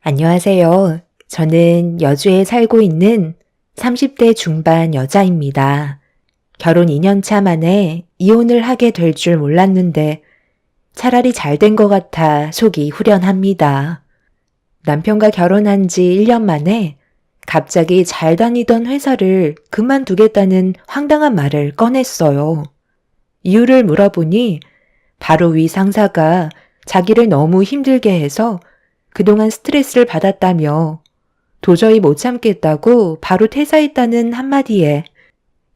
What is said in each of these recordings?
안녕하세요. 저는 여주에 살고 있는 30대 중반 여자입니다. 결혼 2년 차 만에 이혼을 하게 될 줄 몰랐는데 차라리 잘 된 것 같아 속이 후련합니다. 남편과 결혼한 지 1년 만에 갑자기 잘 다니던 회사를 그만두겠다는 황당한 말을 꺼냈어요. 이유를 물어보니 바로 위 상사가 자기를 너무 힘들게 해서 그동안 스트레스를 받았다며 도저히 못 참겠다고 바로 퇴사했다는 한마디에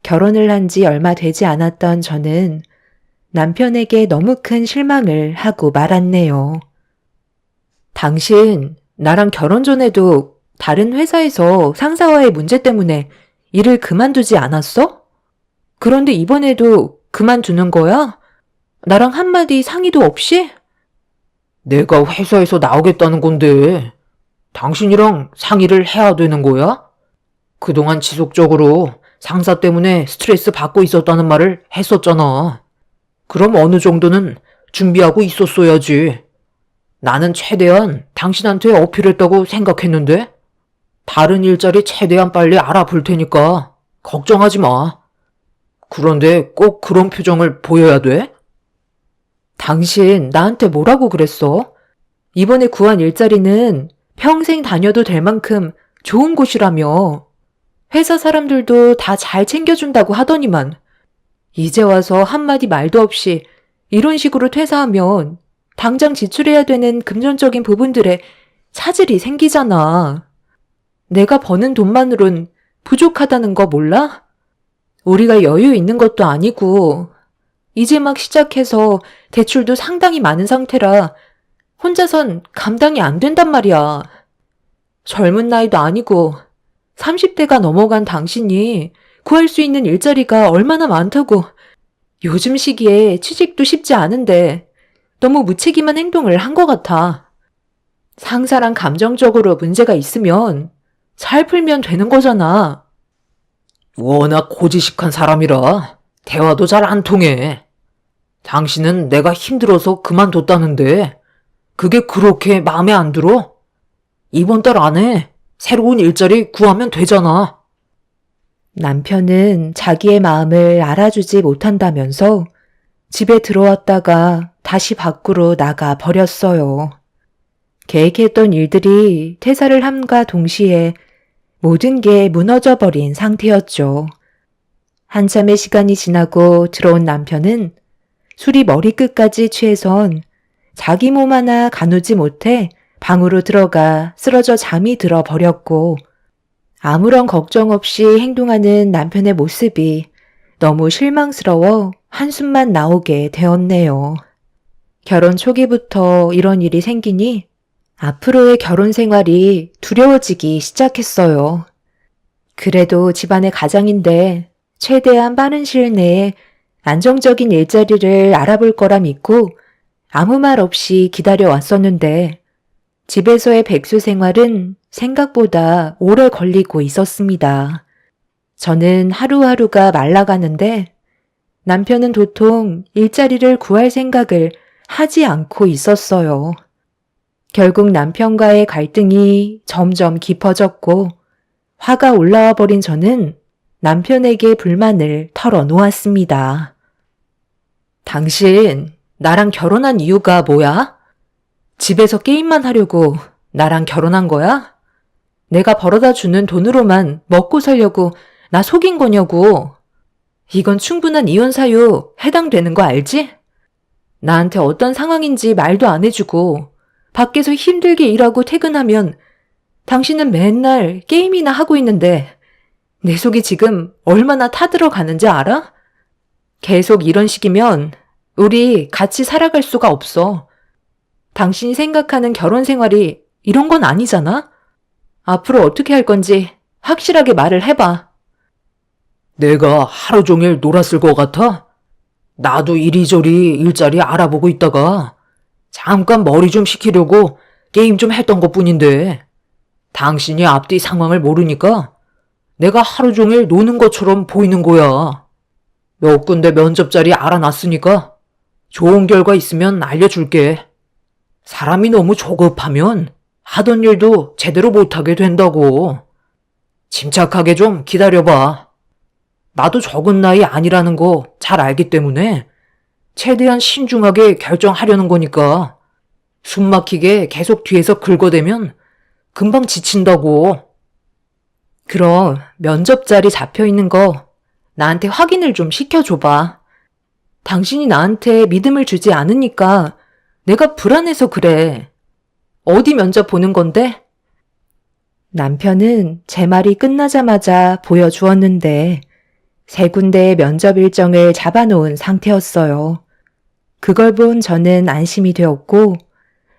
결혼을 한 지 얼마 되지 않았던 저는 남편에게 너무 큰 실망을 하고 말았네요. 당신, 나랑 결혼 전에도 다른 회사에서 상사와의 문제 때문에 일을 그만두지 않았어? 그런데 이번에도 그만두는 거야? 나랑 한마디 상의도 없이? 내가 회사에서 나오겠다는 건데 당신이랑 상의를 해야 되는 거야? 그동안 지속적으로 상사 때문에 스트레스 받고 있었다는 말을 했었잖아. 그럼 어느 정도는 준비하고 있었어야지. 나는 최대한 당신한테 어필했다고 생각했는데 다른 일자리 최대한 빨리 알아볼 테니까 걱정하지 마. 그런데 꼭 그런 표정을 보여야 돼? 당신 나한테 뭐라고 그랬어? 이번에 구한 일자리는 평생 다녀도 될 만큼 좋은 곳이라며. 회사 사람들도 다 잘 챙겨준다고 하더니만 이제 와서 한마디 말도 없이 이런 식으로 퇴사하면 당장 지출해야 되는 금전적인 부분들에 차질이 생기잖아. 내가 버는 돈만으론 부족하다는 거 몰라? 우리가 여유 있는 것도 아니고 이제 막 시작해서 대출도 상당히 많은 상태라 혼자선 감당이 안 된단 말이야. 젊은 나이도 아니고 30대가 넘어간 당신이 구할 수 있는 일자리가 얼마나 많다고 요즘 시기에 취직도 쉽지 않은데 너무 무책임한 행동을 한 것 같아. 상사랑 감정적으로 문제가 있으면 잘 풀면 되는 거잖아. 워낙 고지식한 사람이라 대화도 잘 안 통해. 당신은 내가 힘들어서 그만뒀다는데 그게 그렇게 마음에 안 들어? 이번 달 안에 새로운 일자리 구하면 되잖아. 남편은 자기의 마음을 알아주지 못한다면서 집에 들어왔다가 다시 밖으로 나가 버렸어요. 계획했던 일들이 퇴사를 함과 동시에 모든 게 무너져 버린 상태였죠. 한참의 시간이 지나고 들어온 남편은 술이 머리끝까지 취해선 자기 몸 하나 가누지 못해 방으로 들어가 쓰러져 잠이 들어 버렸고 아무런 걱정 없이 행동하는 남편의 모습이 너무 실망스러워 한숨만 나오게 되었네요. 결혼 초기부터 이런 일이 생기니 앞으로의 결혼 생활이 두려워지기 시작했어요. 그래도 집안의 가장인데 최대한 빠른 시일 내에 안정적인 일자리를 알아볼 거라 믿고 아무 말 없이 기다려왔었는데 집에서의 백수 생활은 생각보다 오래 걸리고 있었습니다. 저는 하루하루가 말라가는데 남편은 도통 일자리를 구할 생각을 하지 않고 있었어요. 결국 남편과의 갈등이 점점 깊어졌고 화가 올라와 버린 저는 남편에게 불만을 털어놓았습니다. 당신, 나랑 결혼한 이유가 뭐야? 집에서 게임만 하려고 나랑 결혼한 거야? 내가 벌어다 주는 돈으로만 먹고 살려고 나 속인 거냐고. 이건 충분한 이혼 사유 해당되는 거 알지? 나한테 어떤 상황인지 말도 안 해주고 밖에서 힘들게 일하고 퇴근하면 당신은 맨날 게임이나 하고 있는데 내 속이 지금 얼마나 타들어가는지 알아? 계속 이런 식이면 우리 같이 살아갈 수가 없어. 당신이 생각하는 결혼 생활이 이런 건 아니잖아? 앞으로 어떻게 할 건지 확실하게 말을 해봐. 내가 하루 종일 놀았을 것 같아? 나도 이리저리 일자리 알아보고 있다가 잠깐 머리 좀 식히려고 게임 좀 했던 것뿐인데 당신이 앞뒤 상황을 모르니까 내가 하루 종일 노는 것처럼 보이는 거야. 몇 군데 면접 자리 알아놨으니까 좋은 결과 있으면 알려줄게. 사람이 너무 조급하면 하던 일도 제대로 못하게 된다고. 침착하게 좀 기다려봐. 나도 적은 나이 아니라는 거 잘 알기 때문에 최대한 신중하게 결정하려는 거니까 숨 막히게 계속 뒤에서 긁어대면 금방 지친다고. 그럼 면접 자리 잡혀 있는 거 나한테 확인을 좀 시켜줘봐. 당신이 나한테 믿음을 주지 않으니까 내가 불안해서 그래. 어디 면접 보는 건데? 남편은 제 말이 끝나자마자 보여주었는데 3군데의 면접 일정을 잡아놓은 상태였어요. 그걸 본 저는 안심이 되었고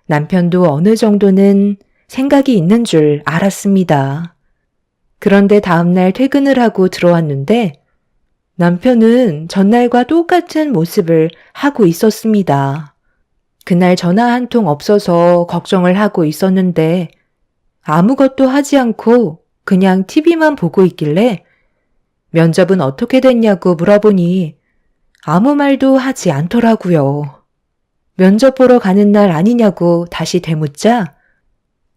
남편도 어느 정도는 생각이 있는 줄 알았습니다. 그런데 다음날 퇴근을 하고 들어왔는데 남편은 전날과 똑같은 모습을 하고 있었습니다. 그날 전화 한 통 없어서 걱정을 하고 있었는데 아무것도 하지 않고 그냥 TV만 보고 있길래 면접은 어떻게 됐냐고 물어보니 아무 말도 하지 않더라고요. 면접 보러 가는 날 아니냐고 다시 되묻자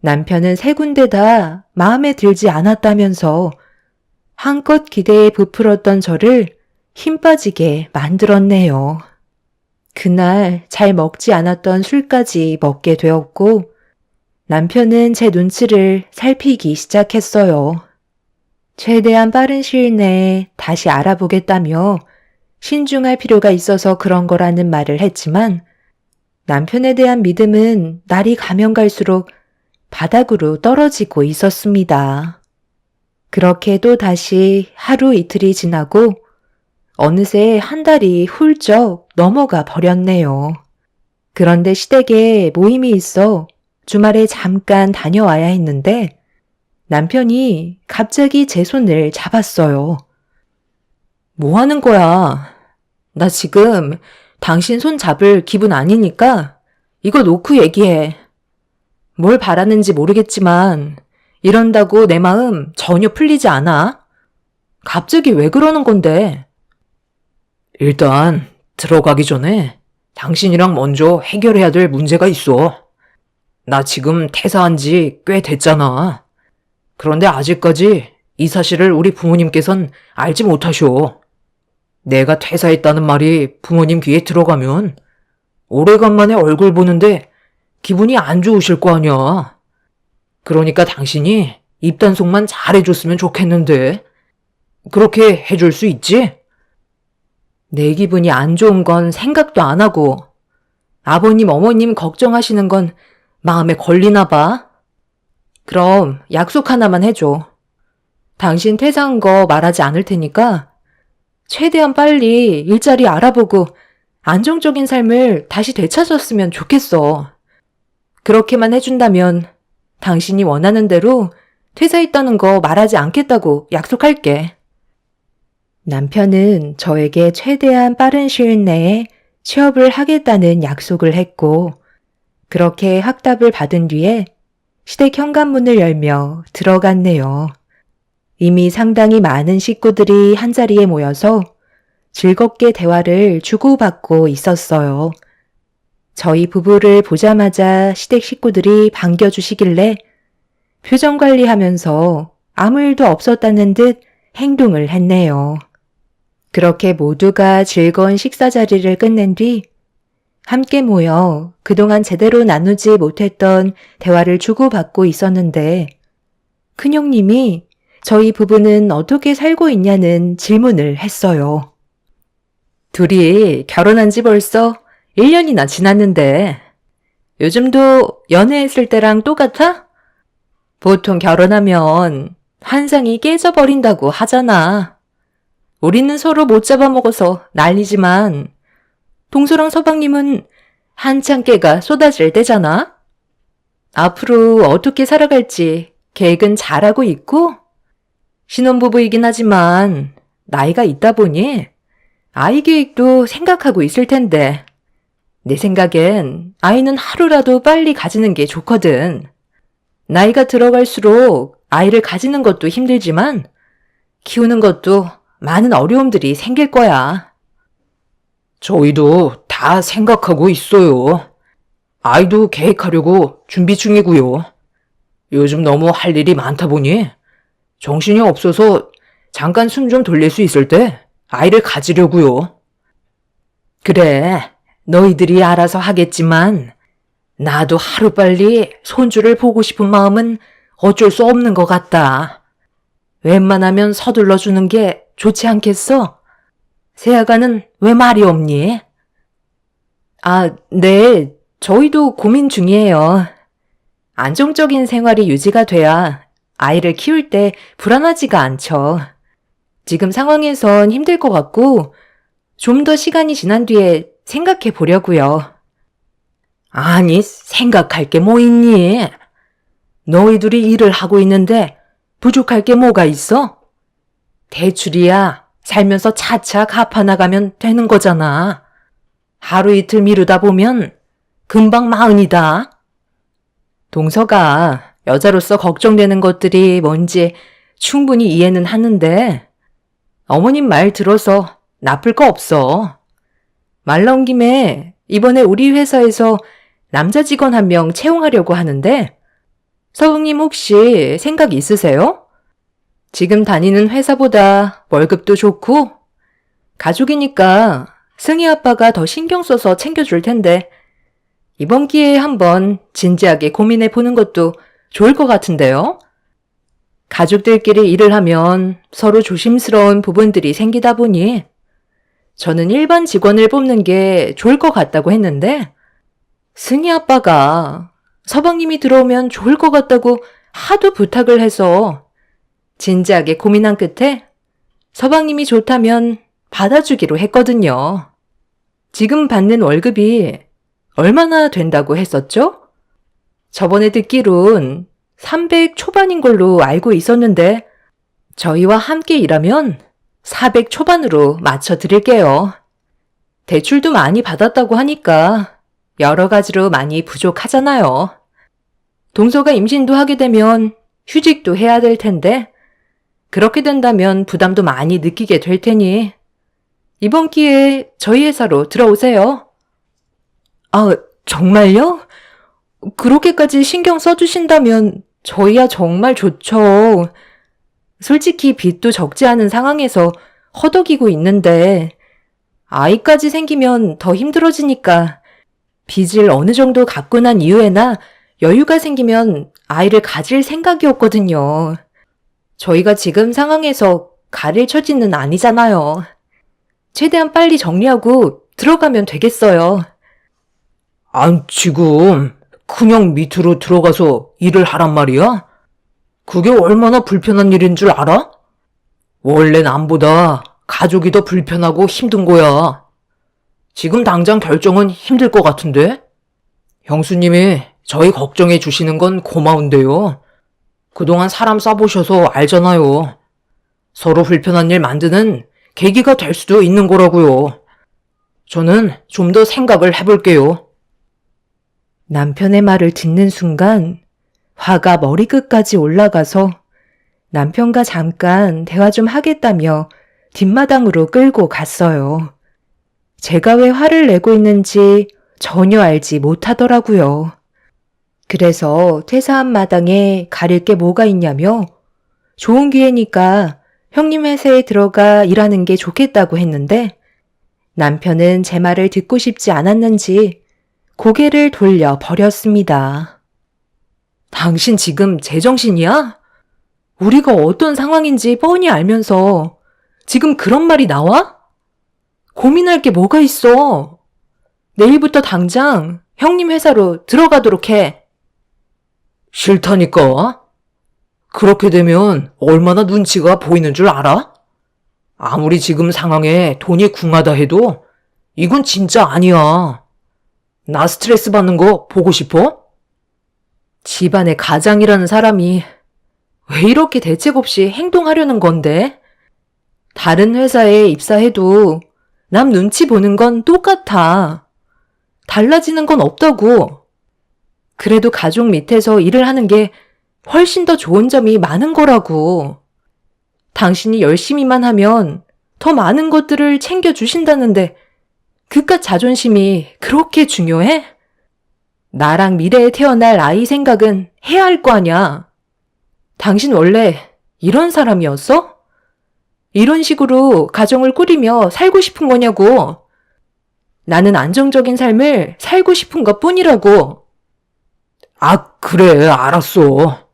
남편은 3군데 다 마음에 들지 않았다면서 한껏 기대에 부풀었던 저를 힘 빠지게 만들었네요. 그날 잘 먹지 않았던 술까지 먹게 되었고 남편은 제 눈치를 살피기 시작했어요. 최대한 빠른 시일 내에 다시 알아보겠다며 신중할 필요가 있어서 그런 거라는 말을 했지만 남편에 대한 믿음은 날이 가면 갈수록 바닥으로 떨어지고 있었습니다. 그렇게 또 다시 하루 이틀이 지나고 어느새 한 달이 훌쩍 넘어가 버렸네요. 그런데 시댁에 모임이 있어 주말에 잠깐 다녀와야 했는데 남편이 갑자기 제 손을 잡았어요. 뭐 하는 거야? 나 지금 당신 손 잡을 기분 아니니까 이거 놓고 얘기해. 뭘 바라는지 모르겠지만 이런다고 내 마음 전혀 풀리지 않아. 갑자기 왜 그러는 건데? 일단 들어가기 전에 당신이랑 먼저 해결해야 될 문제가 있어. 나 지금 퇴사한 지 꽤 됐잖아. 그런데 아직까지 이 사실을 우리 부모님께선 알지 못하셔. 내가 퇴사했다는 말이 부모님 귀에 들어가면 오래간만에 얼굴 보는데 기분이 안 좋으실 거 아니야. 그러니까 당신이 입단속만 잘해줬으면 좋겠는데. 그렇게 해줄 수 있지? 내 기분이 안 좋은 건 생각도 안 하고 아버님, 어머님 걱정하시는 건 마음에 걸리나 봐. 그럼 약속 하나만 해줘. 당신 퇴사한 거 말하지 않을 테니까 최대한 빨리 일자리 알아보고 안정적인 삶을 다시 되찾았으면 좋겠어. 그렇게만 해준다면 당신이 원하는 대로 퇴사했다는 거 말하지 않겠다고 약속할게. 남편은 저에게 최대한 빠른 시일 내에 취업을 하겠다는 약속을 했고 그렇게 확답을 받은 뒤에 시댁 현관문을 열며 들어갔네요. 이미 상당히 많은 식구들이 한자리에 모여서 즐겁게 대화를 주고받고 있었어요. 저희 부부를 보자마자 시댁 식구들이 반겨주시길래 표정 관리하면서 아무 일도 없었다는 듯 행동을 했네요. 그렇게 모두가 즐거운 식사 자리를 끝낸 뒤 함께 모여 그동안 제대로 나누지 못했던 대화를 주고받고 있었는데 큰형님이 저희 부부는 어떻게 살고 있냐는 질문을 했어요. 둘이 결혼한 지 벌써 1년이나 지났는데 요즘도 연애했을 때랑 똑같아? 보통 결혼하면 환상이 깨져버린다고 하잖아. 우리는 서로 못 잡아먹어서 난리지만 동서랑 서방님은 한창 깨가 쏟아질 때잖아. 앞으로 어떻게 살아갈지 계획은 잘하고 있고 신혼부부이긴 하지만 나이가 있다 보니 아이 계획도 생각하고 있을 텐데 내 생각엔 아이는 하루라도 빨리 가지는 게 좋거든. 나이가 들어갈수록 아이를 가지는 것도 힘들지만 키우는 것도 많은 어려움들이 생길 거야. 저희도 다 생각하고 있어요. 아이도 계획하려고 준비 중이고요. 요즘 너무 할 일이 많다 보니 정신이 없어서 잠깐 숨 좀 돌릴 수 있을 때 아이를 가지려고요. 그래, 너희들이 알아서 하겠지만 나도 하루빨리 손주를 보고 싶은 마음은 어쩔 수 없는 것 같다. 웬만하면 서둘러 주는 게 좋지 않겠어? 세아가는 왜 말이 없니? 아, 네. 저희도 고민 중이에요. 안정적인 생활이 유지가 돼야 아이를 키울 때 불안하지가 않죠. 지금 상황에선 힘들 것 같고 좀 더 시간이 지난 뒤에 생각해 보려고요. 아니, 생각할 게 뭐 있니? 너희들이 일을 하고 있는데 부족할 게 뭐가 있어? 대출이야 살면서 차차 갚아나가면 되는 거잖아. 하루 이틀 미루다 보면 금방 마흔이다. 동서가 여자로서 걱정되는 것들이 뭔지 충분히 이해는 하는데 어머님 말 들어서 나쁠 거 없어. 말 나온 김에 이번에 우리 회사에서 남자 직원 한 명 채용하려고 하는데 서방님 혹시 생각 있으세요? 지금 다니는 회사보다 월급도 좋고 가족이니까 승희 아빠가 더 신경 써서 챙겨줄 텐데 이번 기회에 한번 진지하게 고민해 보는 것도 좋을 것 같은데요? 가족들끼리 일을 하면 서로 조심스러운 부분들이 생기다 보니 저는 일반 직원을 뽑는 게 좋을 것 같다고 했는데 승희 아빠가 서방님이 들어오면 좋을 것 같다고 하도 부탁을 해서 진지하게 고민한 끝에 서방님이 좋다면 받아주기로 했거든요. 지금 받는 월급이 얼마나 된다고 했었죠? 저번에 듣기론 300 초반인 걸로 알고 있었는데 저희와 함께 일하면 400 초반으로 맞춰 드릴게요. 대출도 많이 받았다고 하니까 여러 가지로 많이 부족하잖아요. 동서가 임신도 하게 되면 휴직도 해야 될 텐데 그렇게 된다면 부담도 많이 느끼게 될 테니 이번 기회에 저희 회사로 들어오세요. 아, 정말요? 그렇게까지 신경 써주신다면 저희야 정말 좋죠. 솔직히 빚도 적지 않은 상황에서 허덕이고 있는데 아이까지 생기면 더 힘들어지니까 빚을 어느 정도 갚고 난 이후에나 여유가 생기면 아이를 가질 생각이었거든요. 저희가 지금 상황에서 가릴 처지는 아니잖아요. 최대한 빨리 정리하고 들어가면 되겠어요. 아니, 지금 그냥 밑으로 들어가서 일을 하란 말이야? 그게 얼마나 불편한 일인 줄 알아? 원래 남보다 가족이 더 불편하고 힘든 거야. 지금 당장 결정은 힘들 것 같은데? 형수님이 저희 걱정해 주시는 건 고마운데요. 그동안 사람 써보셔서 알잖아요. 서로 불편한 일 만드는 계기가 될 수도 있는 거라고요. 저는 좀 더 생각을 해볼게요. 남편의 말을 듣는 순간 화가 머리끝까지 올라가서 남편과 잠깐 대화 좀 하겠다며 뒷마당으로 끌고 갔어요. 제가 왜 화를 내고 있는지 전혀 알지 못하더라고요. 그래서 퇴사한 마당에 가릴 게 뭐가 있냐며 좋은 기회니까 형님 회사에 들어가 일하는 게 좋겠다고 했는데 남편은 제 말을 듣고 싶지 않았는지 고개를 돌려 버렸습니다. 당신 지금 제정신이야? 우리가 어떤 상황인지 뻔히 알면서 지금 그런 말이 나와? 고민할 게 뭐가 있어? 내일부터 당장 형님 회사로 들어가도록 해. 싫다니까? 그렇게 되면 얼마나 눈치가 보이는 줄 알아? 아무리 지금 상황에 돈이 궁하다 해도 이건 진짜 아니야. 나 스트레스 받는 거 보고 싶어? 집안의 가장이라는 사람이 왜 이렇게 대책 없이 행동하려는 건데? 다른 회사에 입사해도 남 눈치 보는 건 똑같아. 달라지는 건 없다고. 그래도 가족 밑에서 일을 하는 게 훨씬 더 좋은 점이 많은 거라고. 당신이 열심히만 하면 더 많은 것들을 챙겨주신다는데 그깟 자존심이 그렇게 중요해? 나랑 미래에 태어날 아이 생각은 해야 할 거 아냐. 당신 원래 이런 사람이었어? 이런 식으로 가정을 꾸리며 살고 싶은 거냐고. 나는 안정적인 삶을 살고 싶은 것 뿐이라고. 아, 그래, 알았어.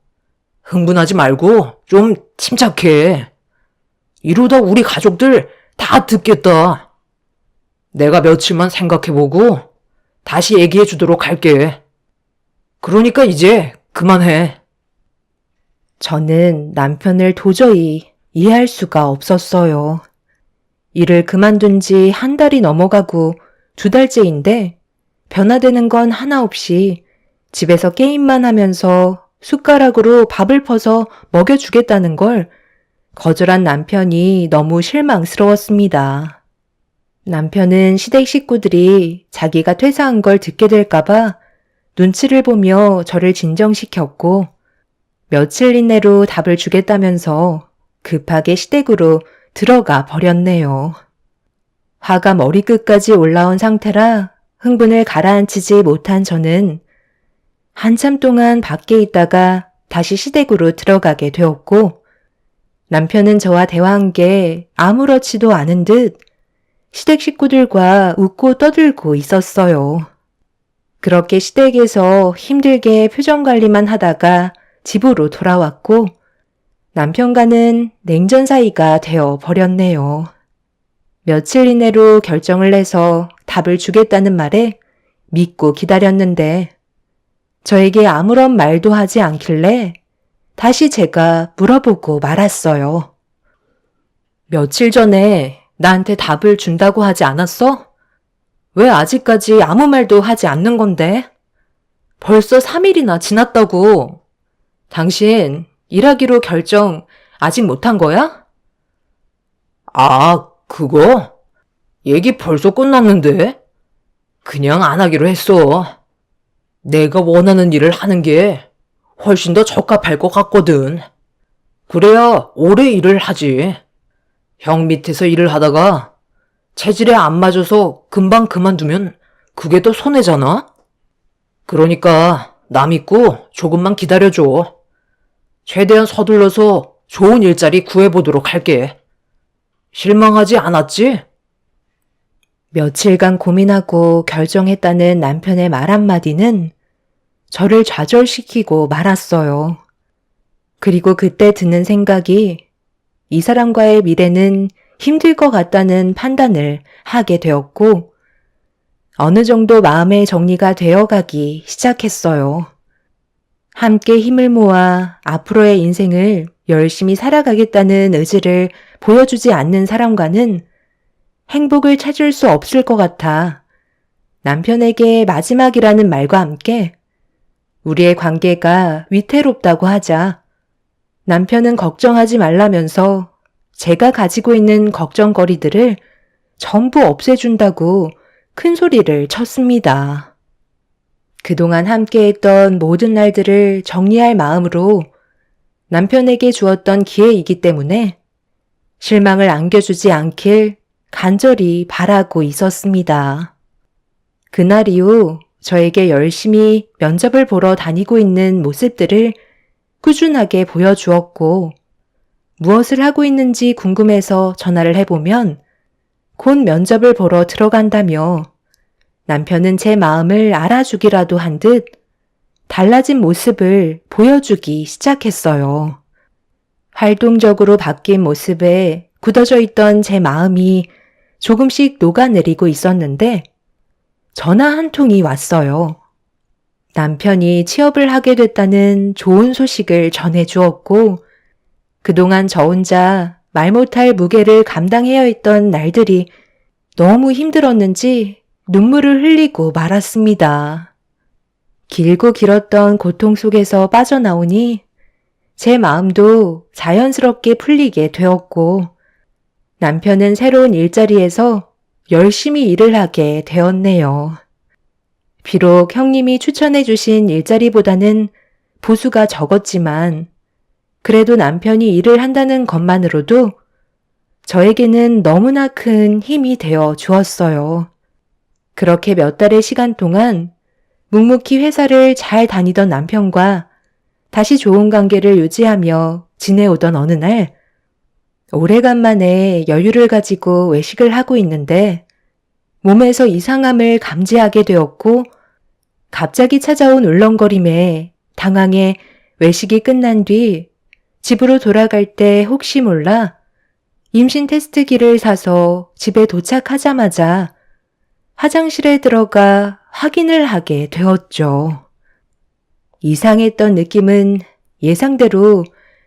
흥분하지 말고 좀 침착해. 이러다 우리 가족들 다 듣겠다. 내가 며칠만 생각해보고 다시 얘기해 주도록 할게. 그러니까 이제 그만해. 저는 남편을 도저히 이해할 수가 없었어요. 일을 그만둔 지 한 달이 넘어가고 2달째인데 변화되는 건 하나 없이 집에서 게임만 하면서 숟가락으로 밥을 퍼서 먹여주겠다는 걸 거절한 남편이 너무 실망스러웠습니다. 남편은 시댁 식구들이 자기가 퇴사한 걸 듣게 될까봐 눈치를 보며 저를 진정시켰고 며칠 이내로 답을 주겠다면서 급하게 시댁으로 들어가 버렸네요. 화가 머리끝까지 올라온 상태라 흥분을 가라앉히지 못한 저는 한참 동안 밖에 있다가 다시 시댁으로 들어가게 되었고 남편은 저와 대화한 게 아무렇지도 않은 듯 시댁 식구들과 웃고 떠들고 있었어요. 그렇게 시댁에서 힘들게 표정 관리만 하다가 집으로 돌아왔고 남편과는 냉전 사이가 되어 버렸네요. 며칠 이내로 결정을 내서 답을 주겠다는 말에 믿고 기다렸는데 저에게 아무런 말도 하지 않길래 다시 제가 물어보고 말았어요. 며칠 전에 나한테 답을 준다고 하지 않았어? 왜 아직까지 아무 말도 하지 않는 건데? 벌써 3일이나 지났다고. 당신 일하기로 결정 아직 못한 거야? 아, 그거? 얘기 벌써 끝났는데? 그냥 안 하기로 했어. 내가 원하는 일을 하는 게 훨씬 더 적합할 것 같거든. 그래야 오래 일을 하지. 형 밑에서 일을 하다가 체질에 안 맞아서 금방 그만두면 그게 더 손해잖아? 그러니까 나 믿고 조금만 기다려줘. 최대한 서둘러서 좋은 일자리 구해보도록 할게. 실망하지 않았지? 며칠간 고민하고 결정했다는 남편의 말 한마디는 저를 좌절시키고 말았어요. 그리고 그때 드는 생각이 이 사람과의 미래는 힘들 것 같다는 판단을 하게 되었고 어느 정도 마음의 정리가 되어가기 시작했어요. 함께 힘을 모아 앞으로의 인생을 열심히 살아가겠다는 의지를 보여주지 않는 사람과는 행복을 찾을 수 없을 것 같아 남편에게 마지막이라는 말과 함께 우리의 관계가 위태롭다고 하자 남편은 걱정하지 말라면서 제가 가지고 있는 걱정거리들을 전부 없애준다고 큰 소리를 쳤습니다. 그동안 함께했던 모든 날들을 정리할 마음으로 남편에게 주었던 기회이기 때문에 실망을 안겨주지 않길 간절히 바라고 있었습니다. 그날 이후 저에게 열심히 면접을 보러 다니고 있는 모습들을 꾸준하게 보여주었고 무엇을 하고 있는지 궁금해서 전화를 해보면 곧 면접을 보러 들어간다며 남편은 제 마음을 알아주기라도 한 듯 달라진 모습을 보여주기 시작했어요. 활동적으로 바뀐 모습에 굳어져 있던 제 마음이 조금씩 녹아내리고 있었는데 전화 한 통이 왔어요. 남편이 취업을 하게 됐다는 좋은 소식을 전해주었고 그동안 저 혼자 말 못할 무게를 감당해야 했던 날들이 너무 힘들었는지 눈물을 흘리고 말았습니다. 길고 길었던 고통 속에서 빠져나오니 제 마음도 자연스럽게 풀리게 되었고 남편은 새로운 일자리에서 열심히 일을 하게 되었네요. 비록 형님이 추천해 주신 일자리보다는 보수가 적었지만 그래도 남편이 일을 한다는 것만으로도 저에게는 너무나 큰 힘이 되어 주었어요. 그렇게 몇 달의 시간 동안 묵묵히 회사를 잘 다니던 남편과 다시 좋은 관계를 유지하며 지내오던 어느 날, 오래간만에 여유를 가지고 외식을 하고 있는데 몸에서 이상함을 감지하게 되었고 갑자기 찾아온 울렁거림에 당황해 외식이 끝난 뒤 집으로 돌아갈 때 혹시 몰라 임신 테스트기를 사서 집에 도착하자마자 화장실에 들어가 확인을 하게 되었죠. 이상했던 느낌은 예상대로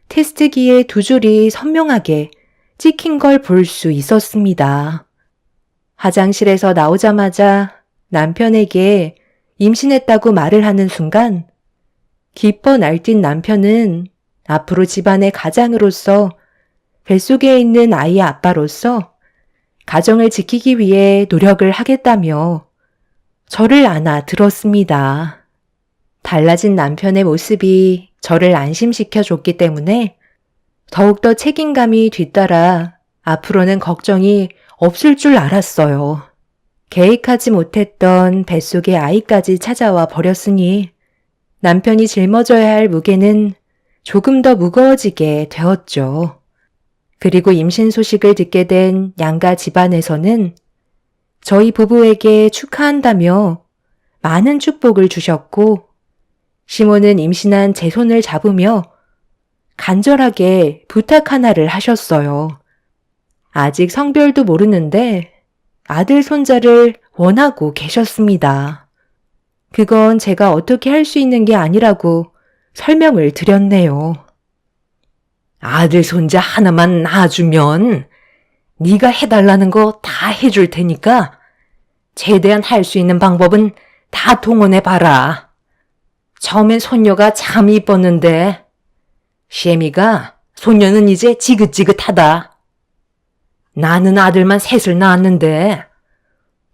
테스트기에 두 줄이 선명하게 찍힌 걸 볼 수 있었습니다. 화장실에서 나오자마자 남편에게 임신했다고 말을 하는 순간 기뻐 날뛴 남편은 앞으로 집안의 가장으로서 뱃속에 있는 아이의 아빠로서 가정을 지키기 위해 노력을 하겠다며 저를 안아 들었습니다. 달라진 남편의 모습이 저를 안심시켜 줬기 때문에 더욱더 책임감이 뒤따라 앞으로는 걱정이 없을 줄 알았어요. 계획하지 못했던 뱃속의 아이까지 찾아와 버렸으니 남편이 짊어져야 할 무게는 조금 더 무거워지게 되었죠. 그리고 임신 소식을 듣게 된 양가 집안에서는 저희 부부에게 축하한다며 많은 축복을 주셨고 시모는 임신한 제 손을 잡으며 간절하게 부탁 하나를 하셨어요. 아직 성별도 모르는데 아들 손자를 원하고 계셨습니다. 그건 제가 어떻게 할 수 있는 게 아니라고 설명을 드렸네요. 아들 손자 하나만 낳아주면 네가 해달라는 거 다 해줄 테니까 최대한 할 수 있는 방법은 다 동원해봐라. 처음엔 손녀가 참 이뻤는데 셰미가 손녀는 이제 지긋지긋하다. 나는 아들만 셋을 낳았는데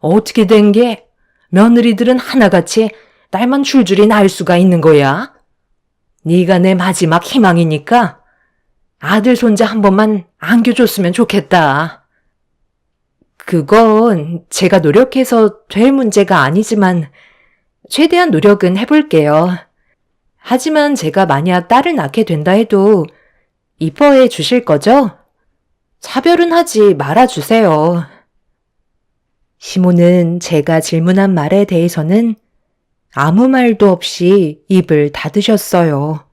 어떻게 된 게 며느리들은 하나같이 딸만 줄줄이 낳을 수가 있는 거야? 네가 내 마지막 희망이니까 아들 손자 한 번만 안겨줬으면 좋겠다. 그건 제가 노력해서 될 문제가 아니지만 최대한 노력은 해볼게요. 하지만 제가 만약 딸을 낳게 된다 해도 이뻐해 주실 거죠? 차별은 하지 말아주세요. 시모는 제가 질문한 말에 대해서는 아무 말도 없이 입을 닫으셨어요.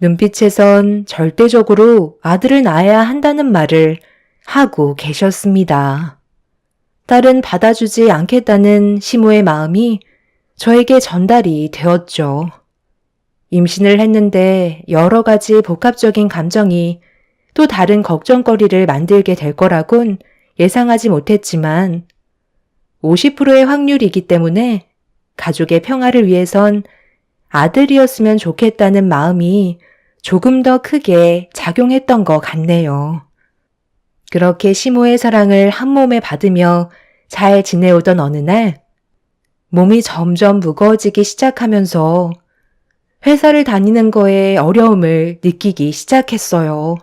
눈빛에선 절대적으로 아들을 낳아야 한다는 말을 하고 계셨습니다. 딸은 받아주지 않겠다는 시모의 마음이 저에게 전달이 되었죠. 임신을 했는데 여러 가지 복합적인 감정이 또 다른 걱정거리를 만들게 될 거라곤 예상하지 못했지만 50%의 확률이기 때문에 가족의 평화를 위해선 아들이었으면 좋겠다는 마음이 조금 더 크게 작용했던 것 같네요. 그렇게 시모의 사랑을 한 몸에 받으며 잘 지내오던 어느 날 몸이 점점 무거워지기 시작하면서 회사를 다니는 거에 어려움을 느끼기 시작했어요.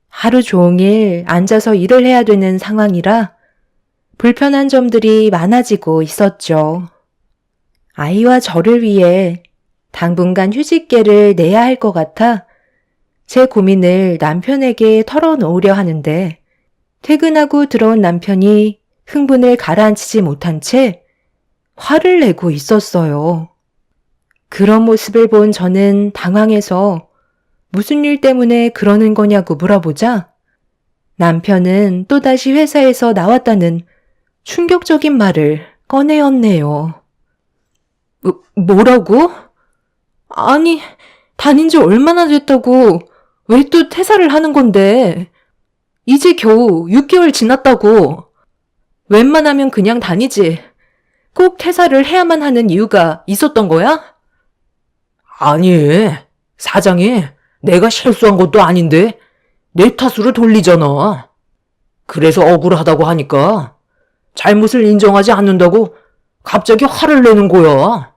하루 종일 앉아서 일을 해야 되는 상황이라 불편한 점들이 많아지고 있었죠. 아이와 저를 위해 당분간 휴직계를 내야 할 것 같아 제 고민을 남편에게 털어놓으려 하는데 퇴근하고 들어온 남편이 흥분을 가라앉히지 못한 채 화를 내고 있었어요. 그런 모습을 본 저는 당황해서 무슨 일 때문에 그러는 거냐고 물어보자 남편은 또다시 회사에서 나왔다는 충격적인 말을 꺼내었네요. 뭐라고? 아니, 다닌 지 얼마나 됐다고 왜 또 퇴사를 하는 건데? 이제 겨우 6개월 지났다고. 웬만하면 그냥 다니지. 꼭 퇴사를 해야만 하는 이유가 있었던 거야? 아니, 사장이 내가 실수한 것도 아닌데 내 탓으로 돌리잖아. 그래서 억울하다고 하니까 잘못을 인정하지 않는다고 갑자기 화를 내는 거야.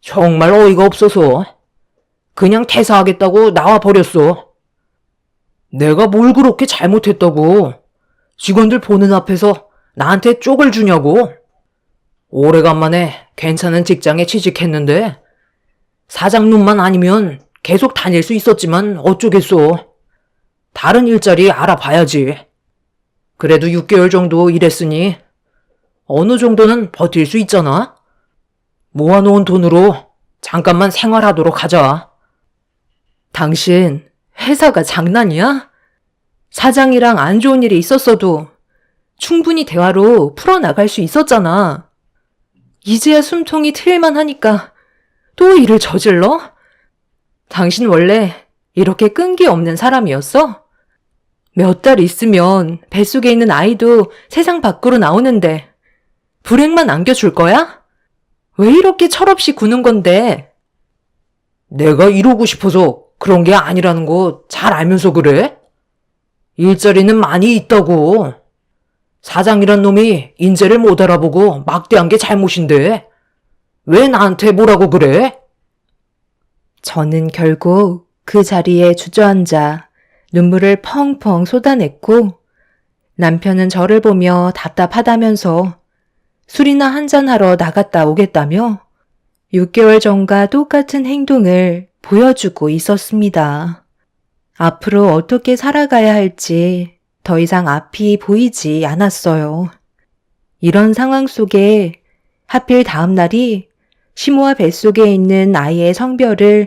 정말 어이가 없어서 그냥 퇴사하겠다고 나와버렸어. 내가 뭘 그렇게 잘못했다고 직원들 보는 앞에서 나한테 쪽을 주냐고. 오래간만에 괜찮은 직장에 취직했는데 사장 눈만 아니면 계속 다닐 수 있었지만 어쩌겠어. 다른 일자리 알아봐야지. 그래도 6개월 정도 일했으니 어느 정도는 버틸 수 있잖아. 모아놓은 돈으로 잠깐만 생활하도록 하자. 당신 회사가 장난이야? 사장이랑 안 좋은 일이 있었어도 충분히 대화로 풀어나갈 수 있었잖아. 이제야 숨통이 트일만 하니까 또 일을 저질러? 당신 원래 이렇게 끈기 없는 사람이었어? 몇 달 있으면 뱃속에 있는 아이도 세상 밖으로 나오는데 불행만 안겨줄 거야? 왜 이렇게 철없이 구는 건데? 내가 이러고 싶어서 그런 게 아니라는 거 잘 알면서 그래? 일자리는 많이 있다고. 사장이란 놈이 인재를 못 알아보고 막대한 게 잘못인데 왜 나한테 뭐라고 그래? 저는 결국 그 자리에 주저앉아 눈물을 펑펑 쏟아냈고 남편은 저를 보며 답답하다면서 술이나 한잔하러 나갔다 오겠다며 6개월 전과 똑같은 행동을 보여주고 있었습니다. 앞으로 어떻게 살아가야 할지 더 이상 앞이 보이지 않았어요. 이런 상황 속에 하필 다음 날이 시모와 뱃속에 있는 아이의 성별을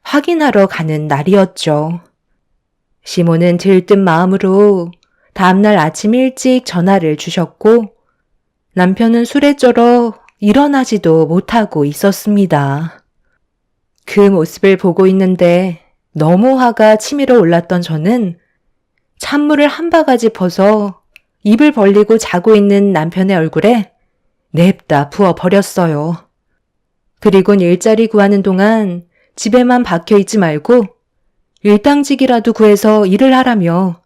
확인하러 가는 날이었죠. 시모는 들뜬 마음으로 다음날 아침 일찍 전화를 주셨고 남편은 술에 쩔어 일어나지도 못하고 있었습니다. 그 모습을 보고 있는데 너무 화가 치밀어 올랐던 저는 찬물을 한 바가지 퍼서 입을 벌리고 자고 있는 남편의 얼굴에 냅다 부어버렸어요. 그리곤 일자리 구하는 동안 집에만 박혀 있지 말고 일당직이라도 구해서 일을 하라며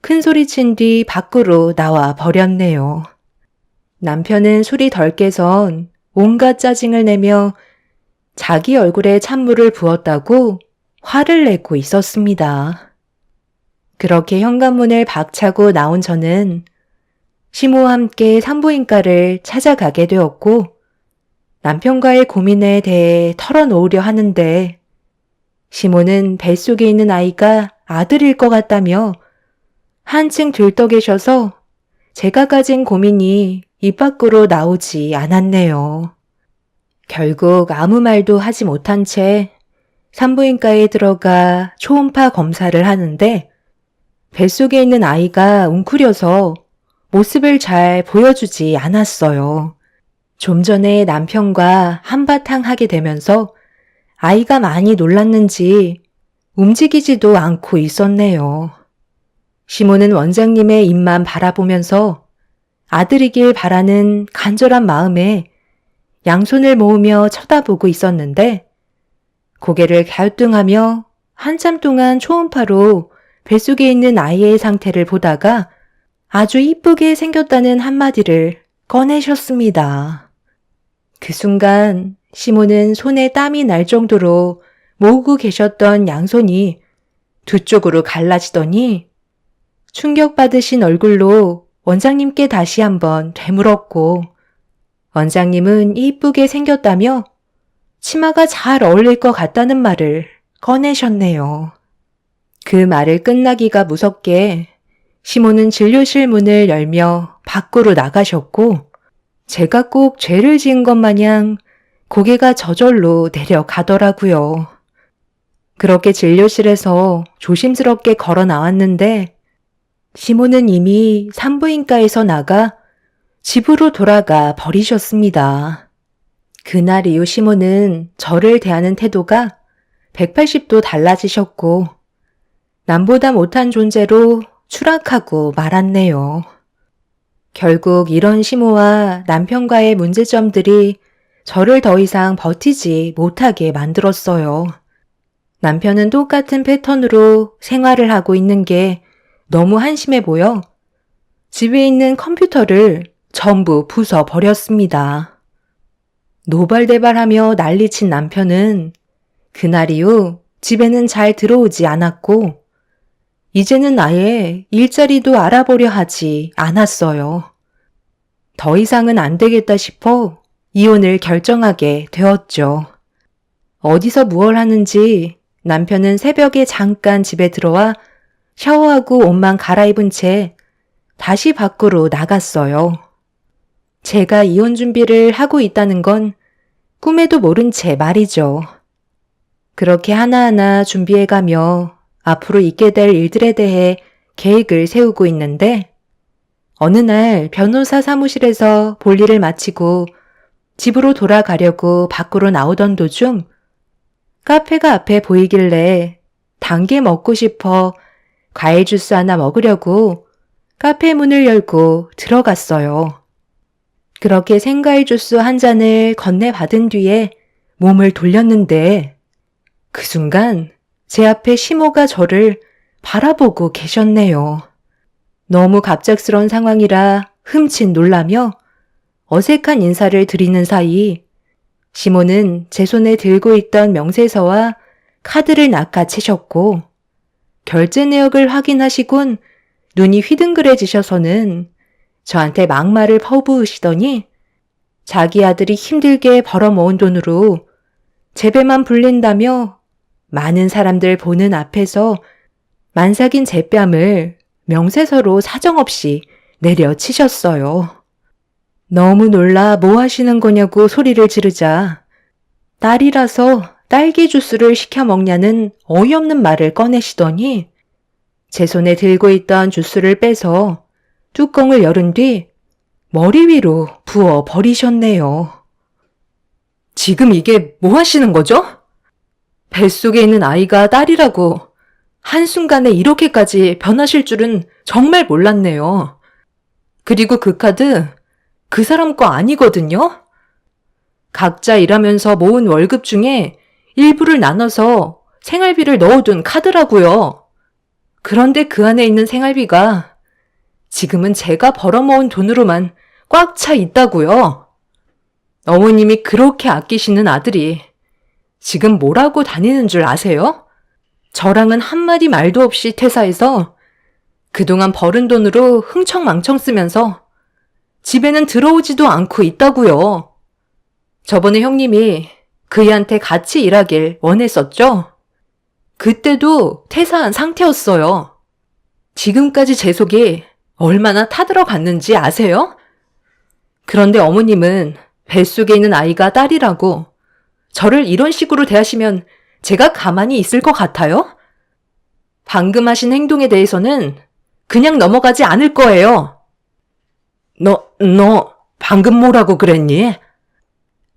큰 소리 친 뒤 밖으로 나와 버렸네요. 남편은 술이 덜 깨선 온갖 짜증을 내며 자기 얼굴에 찬물을 부었다고 화를 내고 있었습니다. 그렇게 현관문을 박차고 나온 저는 시모와 함께 산부인과를 찾아가게 되었고 남편과의 고민에 대해 털어놓으려 하는데 시모는 뱃속에 있는 아이가 아들일 것 같다며 한층 들떠 계셔서 제가 가진 고민이 입 밖으로 나오지 않았네요. 결국 아무 말도 하지 못한 채 산부인과에 들어가 초음파 검사를 하는데 뱃속에 있는 아이가 웅크려서 모습을 잘 보여주지 않았어요. 좀 전에 남편과 한바탕 하게 되면서 아이가 많이 놀랐는지 움직이지도 않고 있었네요. 시모는 원장님의 입만 바라보면서 아들이길 바라는 간절한 마음에 양손을 모으며 쳐다보고 있었는데 고개를 갸우뚱하며 한참 동안 초음파로 뱃속에 있는 아이의 상태를 보다가 아주 이쁘게 생겼다는 한마디를 꺼내셨습니다. 그 순간 시모는 손에 땀이 날 정도로 모으고 계셨던 양손이 두 쪽으로 갈라지더니 충격받으신 얼굴로 원장님께 다시 한번 되물었고 원장님은 이쁘게 생겼다며 치마가 잘 어울릴 것 같다는 말을 꺼내셨네요. 그 말을 끝나기가 무섭게 시모는 진료실 문을 열며 밖으로 나가셨고 제가 꼭 죄를 지은 것 마냥 고개가 저절로 내려가더라고요. 그렇게 진료실에서 조심스럽게 걸어 나왔는데 시모는 이미 산부인과에서 나가 집으로 돌아가 버리셨습니다. 그날 이후 시모는 저를 대하는 태도가 180도 달라지셨고 남보다 못한 존재로 추락하고 말았네요. 결국 이런 시모와 남편과의 문제점들이 저를 더 이상 버티지 못하게 만들었어요. 남편은 똑같은 패턴으로 생활을 하고 있는 게 너무 한심해 보여 집에 있는 컴퓨터를 전부 부숴버렸습니다. 노발대발하며 난리친 남편은 그날 이후 집에는 잘 들어오지 않았고 이제는 아예 일자리도 알아보려 하지 않았어요. 더 이상은 안 되겠다 싶어 이혼을 결정하게 되었죠. 어디서 무얼 하는지 남편은 새벽에 잠깐 집에 들어와 샤워하고 옷만 갈아입은 채 다시 밖으로 나갔어요. 제가 이혼 준비를 하고 있다는 건 꿈에도 모른 채 말이죠. 그렇게 하나하나 준비해가며 앞으로 있게 될 일들에 대해 계획을 세우고 있는데 어느 날 변호사 사무실에서 볼일을 마치고 집으로 돌아가려고 밖으로 나오던 도중 카페가 앞에 보이길래 단 게 먹고 싶어 과일 주스 하나 먹으려고 카페 문을 열고 들어갔어요. 그렇게 생과일 주스 한 잔을 건네받은 뒤에 몸을 돌렸는데 그 순간 제 앞에 시모가 저를 바라보고 계셨네요. 너무 갑작스러운 상황이라 흠칫 놀라며 어색한 인사를 드리는 사이 시모는 제 손에 들고 있던 명세서와 카드를 낚아채셨고 결제 내역을 확인하시곤 눈이 휘둥그레지셔서는 저한테 막말을 퍼부으시더니 자기 아들이 힘들게 벌어모은 돈으로 제 배만 불린다며 많은 사람들 보는 앞에서 만삭인 제 뺨을 명세서로 사정없이 내려치셨어요. 너무 놀라 뭐 하시는 거냐고 소리를 지르자 딸이라서 딸기 주스를 시켜 먹냐는 어이없는 말을 꺼내시더니 제 손에 들고 있던 주스를 빼서 뚜껑을 열은 뒤 머리 위로 부어 버리셨네요. 지금 이게 뭐 하시는 거죠? 뱃속에 있는 아이가 딸이라고 한순간에 이렇게까지 변하실 줄은 정말 몰랐네요. 그리고 그 카드 그 사람 거 아니거든요? 각자 일하면서 모은 월급 중에 일부를 나눠서 생활비를 넣어둔 카드라고요. 그런데 그 안에 있는 생활비가 지금은 제가 벌어모은 돈으로만 꽉 차 있다고요. 어머님이 그렇게 아끼시는 아들이 지금 뭐라고 다니는 줄 아세요? 저랑은 한마디 말도 없이 퇴사해서 그동안 벌은 돈으로 흥청망청 쓰면서 집에는 들어오지도 않고 있다고요. 저번에 형님이 그이한테 같이 일하길 원했었죠? 그때도 퇴사한 상태였어요. 지금까지 제 속이 얼마나 타들어갔는지 아세요? 그런데 어머님은 뱃속에 있는 아이가 딸이라고 저를 이런 식으로 대하시면 제가 가만히 있을 것 같아요? 방금 하신 행동에 대해서는 그냥 넘어가지 않을 거예요. 너 방금 뭐라고 그랬니?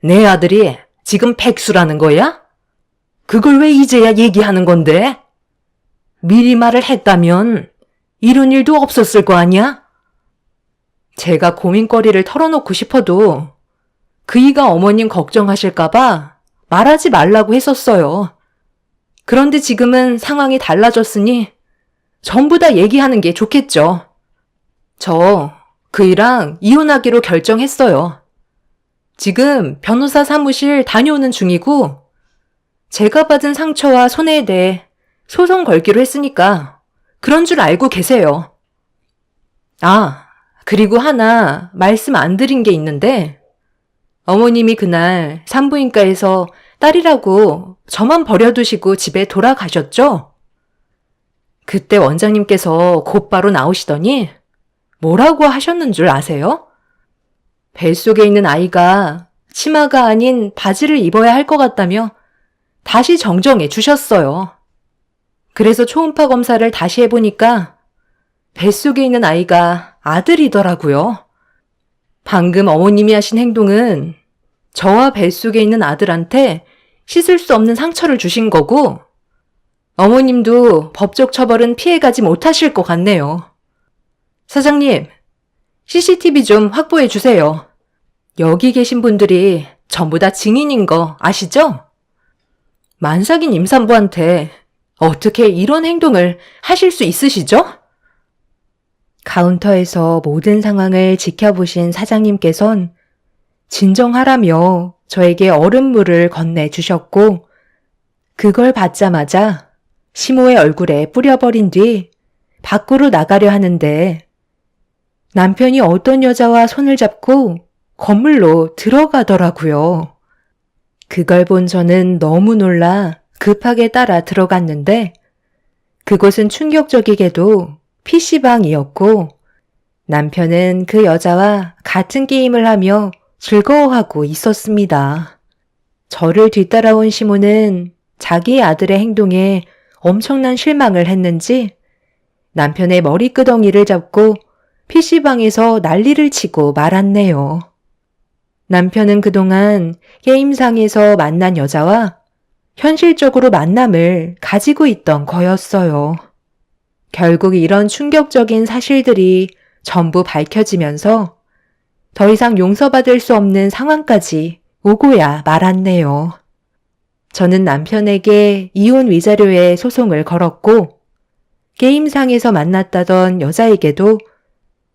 내 아들이 지금 백수라는 거야? 그걸 왜 이제야 얘기하는 건데? 미리 말을 했다면 이런 일도 없었을 거 아니야? 제가 고민거리를 털어놓고 싶어도 그이가 어머님 걱정하실까봐 말하지 말라고 했었어요. 그런데 지금은 상황이 달라졌으니 전부 다 얘기하는 게 좋겠죠. 저 그이랑 이혼하기로 결정했어요. 지금 변호사 사무실 다녀오는 중이고 제가 받은 상처와 손해에 대해 소송 걸기로 했으니까 그런 줄 알고 계세요. 아, 그리고 하나 말씀 안 드린 게 있는데 어머님이 그날 산부인과에서 딸이라고 저만 버려두시고 집에 돌아가셨죠? 그때 원장님께서 곧바로 나오시더니 뭐라고 하셨는 줄 아세요? 뱃속에 있는 아이가 치마가 아닌 바지를 입어야 할 것 같다며 다시 정정해 주셨어요. 그래서 초음파 검사를 다시 해보니까 뱃속에 있는 아이가 아들이더라고요. 방금 어머님이 하신 행동은 저와 뱃속에 있는 아들한테 씻을 수 없는 상처를 주신 거고 어머님도 법적 처벌은 피해가지 못하실 것 같네요. 사장님, CCTV 좀 확보해 주세요. 여기 계신 분들이 전부 다 증인인 거 아시죠? 만삭인 임산부한테 어떻게 이런 행동을 하실 수 있으시죠? 카운터에서 모든 상황을 지켜보신 사장님께선 진정하라며 저에게 얼음물을 건네주셨고 그걸 받자마자 시모의 얼굴에 뿌려버린 뒤 밖으로 나가려 하는데 남편이 어떤 여자와 손을 잡고 건물로 들어가더라고요. 그걸 본 저는 너무 놀라 급하게 따라 들어갔는데 그곳은 충격적이게도 PC방이었고 남편은 그 여자와 같은 게임을 하며 즐거워하고 있었습니다. 저를 뒤따라온 시모는 자기 아들의 행동에 엄청난 실망을 했는지 남편의 머리끄덩이를 잡고 PC방에서 난리를 치고 말았네요. 남편은 그동안 게임상에서 만난 여자와 현실적으로 만남을 가지고 있던 거였어요. 결국 이런 충격적인 사실들이 전부 밝혀지면서 더 이상 용서받을 수 없는 상황까지 오고야 말았네요. 저는 남편에게 이혼 위자료에 소송을 걸었고 게임상에서 만났다던 여자에게도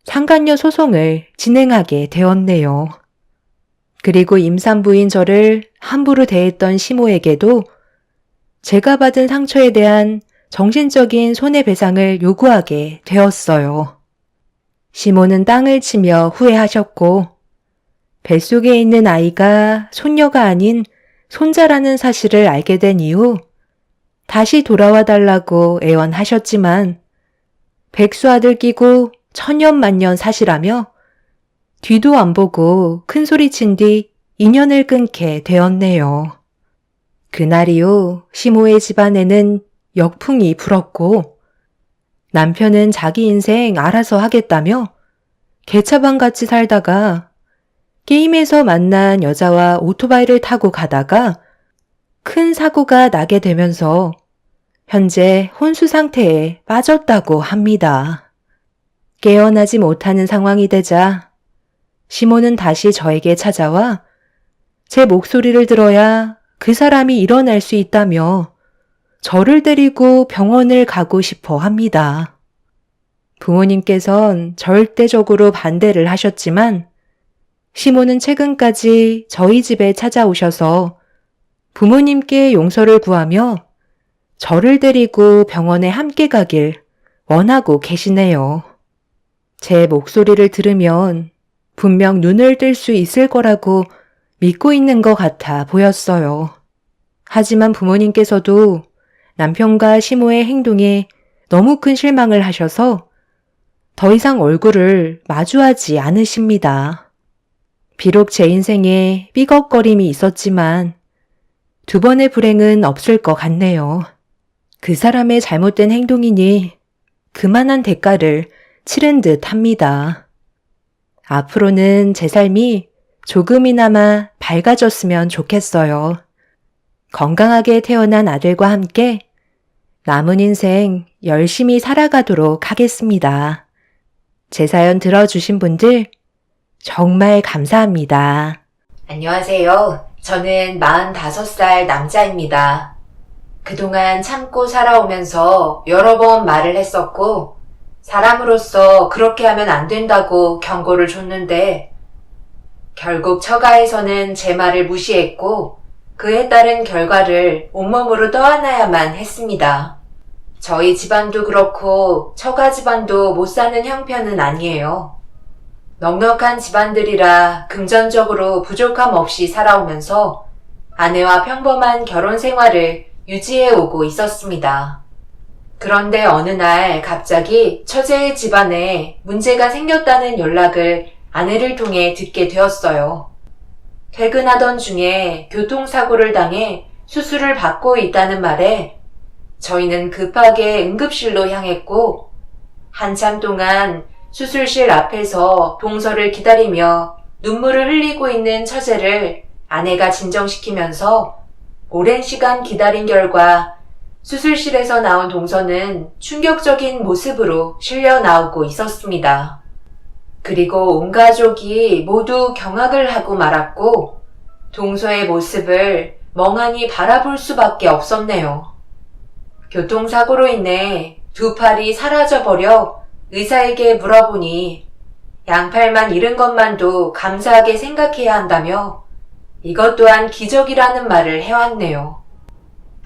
상간녀 소송을 진행하게 되었네요. 그리고 임산부인 저를 함부로 대했던 시모에게도 제가 받은 상처에 대한 정신적인 손해배상을 요구하게 되었어요. 시모는 땅을 치며 후회하셨고 뱃속에 있는 아이가 손녀가 아닌 손자라는 사실을 알게 된 이후 다시 돌아와 달라고 애원하셨지만 백수아들 끼고 천년만년 사시라며 뒤도 안 보고 큰 소리친 뒤 인연을 끊게 되었네요. 그날 이후 시모의 집안에는 역풍이 불었고 남편은 자기 인생 알아서 하겠다며 개차반같이 살다가 게임에서 만난 여자와 오토바이를 타고 가다가 큰 사고가 나게 되면서 현재 혼수 상태에 빠졌다고 합니다. 깨어나지 못하는 상황이 되자 시모는 다시 저에게 찾아와 제 목소리를 들어야 그 사람이 일어날 수 있다며 저를 데리고 병원을 가고 싶어 합니다. 부모님께선 절대적으로 반대를 하셨지만 시모는 최근까지 저희 집에 찾아오셔서 부모님께 용서를 구하며 저를 데리고 병원에 함께 가길 원하고 계시네요. 제 목소리를 들으면 분명 눈을 뜰 수 있을 거라고 믿고 있는 것 같아 보였어요. 하지만 부모님께서도 남편과 시모의 행동에 너무 큰 실망을 하셔서 더 이상 얼굴을 마주하지 않으십니다. 비록 제 인생에 삐걱거림이 있었지만 두 번의 불행은 없을 것 같네요. 그 사람의 잘못된 행동이니 그만한 대가를 치른 듯 합니다. 앞으로는 제 삶이 조금이나마 밝아졌으면 좋겠어요. 건강하게 태어난 아들과 함께 남은 인생 열심히 살아가도록 하겠습니다. 제 사연 들어주신 분들 정말 감사합니다. 안녕하세요. 저는 45살 남자입니다. 그동안 참고 살아오면서 여러 번 말을 했었고 사람으로서 그렇게 하면 안 된다고 경고를 줬는데 결국 처가에서는 제 말을 무시했고 그에 따른 결과를 온몸으로 떠안아야만 했습니다. 저희 집안도 그렇고 처가 집안도 못 사는 형편은 아니에요. 넉넉한 집안들이라 금전적으로 부족함 없이 살아오면서 아내와 평범한 결혼 생활을 유지해 오고 있었습니다. 그런데 어느 날 갑자기 처제의 집안에 문제가 생겼다는 연락을 아내를 통해 듣게 되었어요. 퇴근하던 중에 교통사고를 당해 수술을 받고 있다는 말에 저희는 급하게 응급실로 향했고 한참 동안 수술실 앞에서 동서를 기다리며 눈물을 흘리고 있는 처제를 아내가 진정시키면서 오랜 시간 기다린 결과 수술실에서 나온 동서는 충격적인 모습으로 실려 나오고 있었습니다. 그리고 온 가족이 모두 경악을 하고 말았고 동서의 모습을 멍하니 바라볼 수밖에 없었네요. 교통사고로 인해 두 팔이 사라져버려 의사에게 물어보니 양팔만 잃은 것만도 감사하게 생각해야 한다며 이것 또한 기적이라는 말을 해왔네요.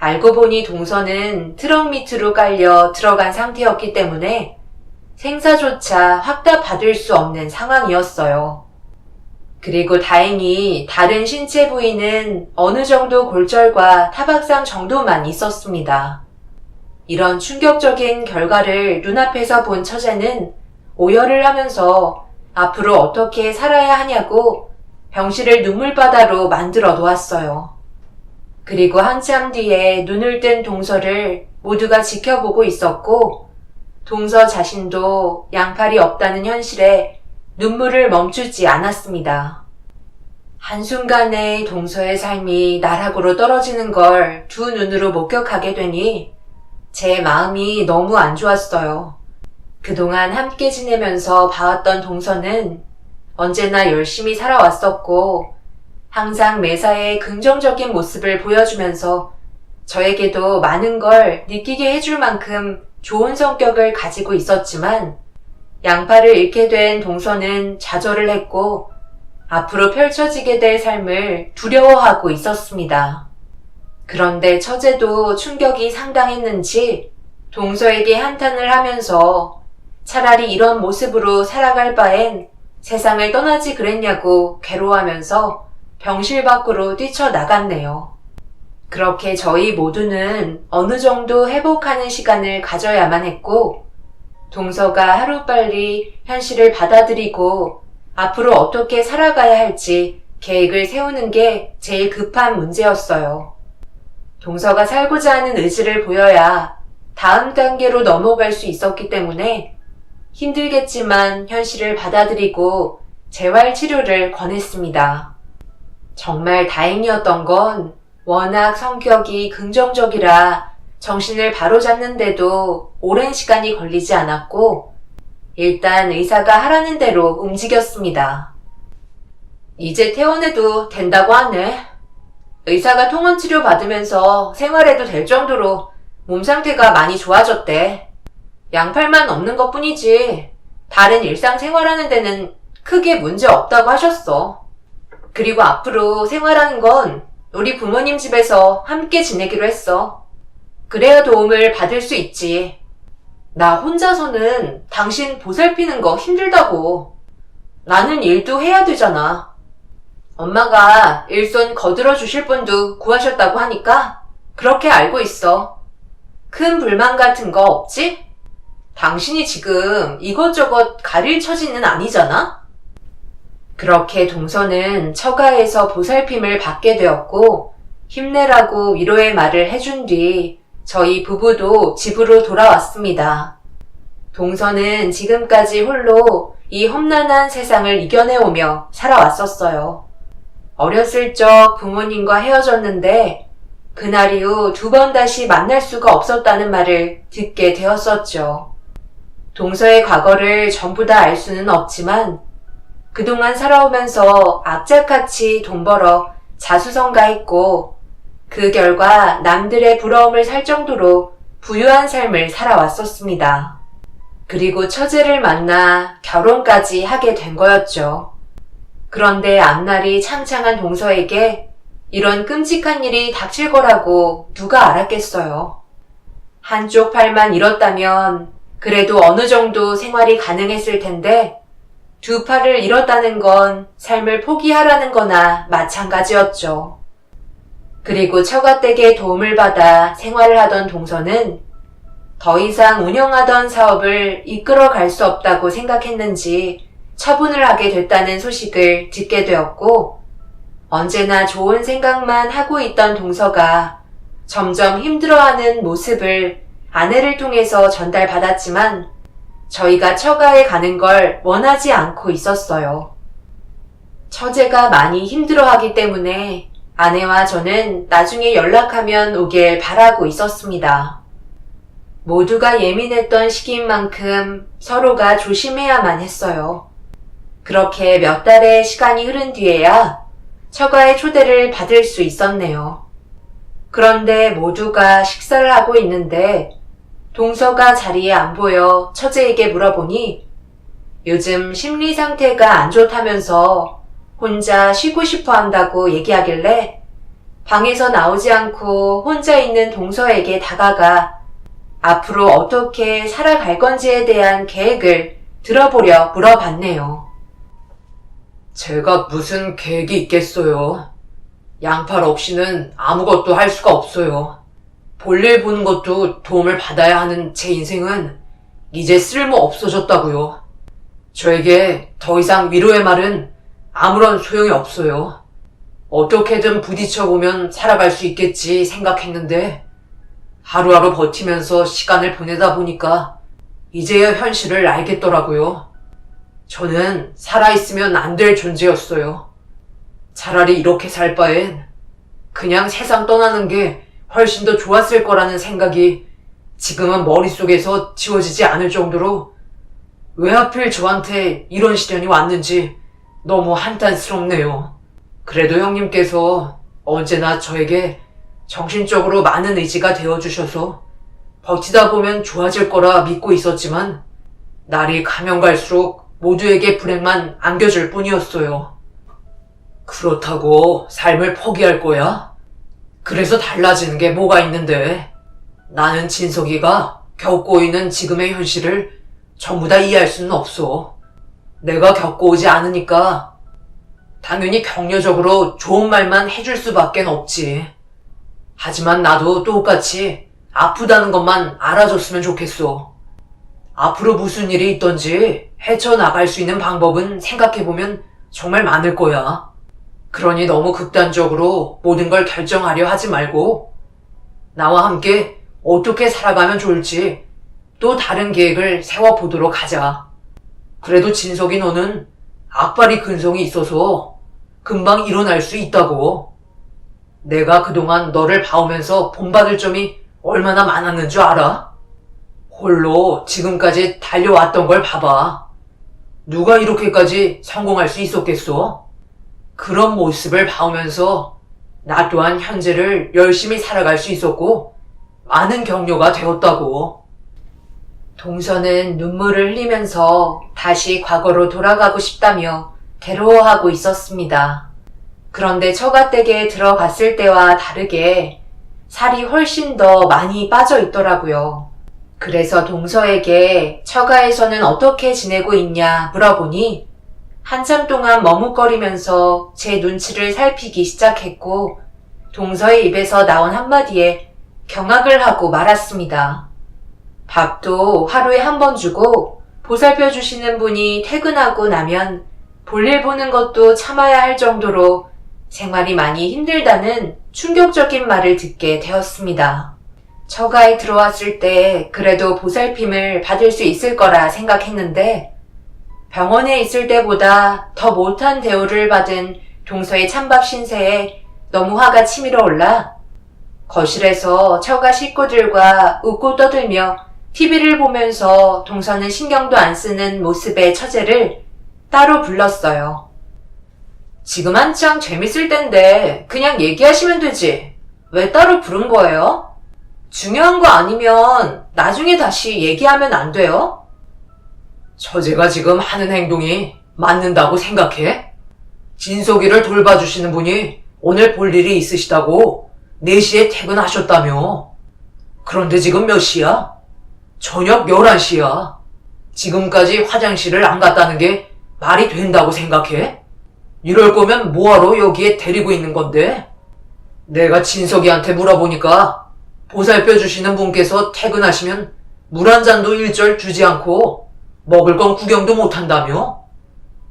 알고 보니 동서는 트럭 밑으로 깔려 들어간 상태였기 때문에 생사조차 확답받을 수 없는 상황이었어요. 그리고 다행히 다른 신체 부위는 어느 정도 골절과 타박상 정도만 있었습니다. 이런 충격적인 결과를 눈앞에서 본 처제는 오열을 하면서 앞으로 어떻게 살아야 하냐고 병실을 눈물바다로 만들어 놓았어요. 그리고 한참 뒤에 눈을 뜬 동서를 모두가 지켜보고 있었고, 동서 자신도 양팔이 없다는 현실에 눈물을 멈추지 않았습니다. 한순간에 동서의 삶이 나락으로 떨어지는 걸 두 눈으로 목격하게 되니 제 마음이 너무 안 좋았어요. 그동안 함께 지내면서 봐왔던 동서는 언제나 열심히 살아왔었고 항상 매사에 긍정적인 모습을 보여주면서 저에게도 많은 걸 느끼게 해줄 만큼 좋은 성격을 가지고 있었지만 양팔을 잃게 된 동서는 좌절을 했고 앞으로 펼쳐지게 될 삶을 두려워하고 있었습니다. 그런데 처제도 충격이 상당했는지 동서에게 한탄을 하면서 차라리 이런 모습으로 살아갈 바엔 세상을 떠나지 그랬냐고 괴로워하면서 병실 밖으로 뛰쳐나갔네요. 그렇게 저희 모두는 어느 정도 회복하는 시간을 가져야만 했고, 동서가 하루빨리 현실을 받아들이고 앞으로 어떻게 살아가야 할지 계획을 세우는 게 제일 급한 문제였어요. 동서가 살고자 하는 의지를 보여야 다음 단계로 넘어갈 수 있었기 때문에 힘들겠지만 현실을 받아들이고 재활 치료를 권했습니다. 정말 다행이었던 건 워낙 성격이 긍정적이라 정신을 바로잡는데도 오랜 시간이 걸리지 않았고 일단 의사가 하라는 대로 움직였습니다. 이제 퇴원해도 된다고 하네. 의사가 통원치료 받으면서 생활해도 될 정도로 몸 상태가 많이 좋아졌대. 양팔만 없는 것 뿐이지 다른 일상생활하는 데는 크게 문제 없다고 하셨어. 그리고 앞으로 생활하는 건 우리 부모님 집에서 함께 지내기로 했어. 그래야 도움을 받을 수 있지. 나 혼자서는 당신 보살피는 거 힘들다고. 나는 일도 해야 되잖아. 엄마가 일손 거들어 주실 분도 구하셨다고 하니까 그렇게 알고 있어. 큰 불만 같은 거 없지? 당신이 지금 이것저것 가릴 처지는 아니잖아? 그렇게 동서는 처가에서 보살핌을 받게 되었고 힘내라고 위로의 말을 해준 뒤 저희 부부도 집으로 돌아왔습니다. 동서는 지금까지 홀로 이 험난한 세상을 이겨내오며 살아왔었어요. 어렸을 적 부모님과 헤어졌는데 그날 이후 2번 다시 만날 수가 없었다는 말을 듣게 되었었죠. 동서의 과거를 전부 다 알 수는 없지만 그동안 살아오면서 악착같이 돈 벌어 자수성가했고 그 결과 남들의 부러움을 살 정도로 부유한 삶을 살아왔었습니다. 그리고 처제를 만나 결혼까지 하게 된 거였죠. 그런데 앞날이 창창한 동서에게 이런 끔찍한 일이 닥칠 거라고 누가 알았겠어요. 한쪽 팔만 잃었다면 그래도 어느 정도 생활이 가능했을 텐데 2 팔을 잃었다는 건 삶을 포기하라는 거나 마찬가지였죠. 그리고 처가댁의 도움을 받아 생활을 하던 동서는 더 이상 운영하던 사업을 이끌어 갈 수 없다고 생각했는지 처분을 하게 됐다는 소식을 듣게 되었고 언제나 좋은 생각만 하고 있던 동서가 점점 힘들어하는 모습을 아내를 통해서 전달받았지만 저희가 처가에 가는 걸 원하지 않고 있었어요. 처제가 많이 힘들어하기 때문에 아내와 저는 나중에 연락하면 오길 바라고 있었습니다. 모두가 예민했던 시기인 만큼 서로가 조심해야만 했어요. 그렇게 몇 달의 시간이 흐른 뒤에야 처가의 초대를 받을 수 있었네요. 그런데 모두가 식사를 하고 있는데 동서가 자리에 안 보여 처제에게 물어보니 요즘 심리 상태가 안 좋다면서 혼자 쉬고 싶어 한다고 얘기하길래 방에서 나오지 않고 혼자 있는 동서에게 다가가 앞으로 어떻게 살아갈 건지에 대한 계획을 들어보려 물어봤네요. 제가 무슨 계획이 있겠어요. 양팔 없이는 아무것도 할 수가 없어요. 볼일 보는 것도 도움을 받아야 하는 제 인생은 이제 쓸모 없어졌다고요. 저에게 더 이상 위로의 말은 아무런 소용이 없어요. 어떻게든 부딪혀보면 살아갈 수 있겠지 생각했는데 하루하루 버티면서 시간을 보내다 보니까 이제야 현실을 알겠더라고요. 저는 살아있으면 안 될 존재였어요. 차라리 이렇게 살 바엔 그냥 세상 떠나는 게 훨씬 더 좋았을 거라는 생각이 지금은 머릿속에서 지워지지 않을 정도로 왜 하필 저한테 이런 시련이 왔는지 너무 한탄스럽네요. 그래도 형님께서 언제나 저에게 정신적으로 많은 의지가 되어주셔서 버티다 보면 좋아질 거라 믿고 있었지만 날이 가면 갈수록 모두에게 불행만 안겨줄 뿐이었어요. 그렇다고 삶을 포기할 거야? 그래서 달라지는 게 뭐가 있는데? 나는 진석이가 겪고 있는 지금의 현실을 전부 다 이해할 수는 없어. 내가 겪고 오지 않으니까 당연히 격려적으로 좋은 말만 해줄 수밖엔 없지. 하지만 나도 똑같이 아프다는 것만 알아줬으면 좋겠어. 앞으로 무슨 일이 있던지 헤쳐나갈 수 있는 방법은 생각해보면 정말 많을 거야. 그러니 너무 극단적으로 모든 걸 결정하려 하지 말고 나와 함께 어떻게 살아가면 좋을지 또 다른 계획을 세워보도록 하자. 그래도 진석이 너는 악발이 근성이 있어서 금방 일어날 수 있다고. 내가 그동안 너를 봐오면서 본받을 점이 얼마나 많았는 줄 알아? 홀로 지금까지 달려왔던 걸 봐봐. 누가 이렇게까지 성공할 수 있었겠어? 그런 모습을 봐오면서 나 또한 현재를 열심히 살아갈 수 있었고 많은 격려가 되었다고. 동서는 눈물을 흘리면서 다시 과거로 돌아가고 싶다며 괴로워하고 있었습니다. 그런데 처가댁에 들어갔을 때와 다르게 살이 훨씬 더 많이 빠져 있더라고요. 그래서 동서에게 처가에서는 어떻게 지내고 있냐 물어보니 한참 동안 머뭇거리면서 제 눈치를 살피기 시작했고 동서의 입에서 나온 한마디에 경악을 하고 말았습니다. 밥도 하루에 한 번 주고 보살펴 주시는 분이 퇴근하고 나면 볼일 보는 것도 참아야 할 정도로 생활이 많이 힘들다는 충격적인 말을 듣게 되었습니다. 처가에 들어왔을 때 그래도 보살핌을 받을 수 있을 거라 생각했는데 병원에 있을 때보다 더 못한 대우를 받은 동서의 찬밥 신세에 너무 화가 치밀어 올라 거실에서 처가 식구들과 웃고 떠들며 TV를 보면서 동서는 신경도 안 쓰는 모습의 처제를 따로 불렀어요. 지금 한창 재밌을 땐데 그냥 얘기하시면 되지. 왜 따로 부른 거예요? 중요한 거 아니면 나중에 다시 얘기하면 안 돼요? 처제가 지금 하는 행동이 맞는다고 생각해? 진석이를 돌봐주시는 분이 오늘 볼 일이 있으시다고 4시에 퇴근하셨다며. 그런데 지금 몇 시야? 저녁 11시야. 지금까지 화장실을 안 갔다는 게 말이 된다고 생각해? 이럴 거면 뭐하러 여기에 데리고 있는 건데? 내가 진석이한테 물어보니까 보살펴 주시는 분께서 퇴근하시면 물 한 잔도 일절 주지 않고 먹을 건 구경도 못한다며?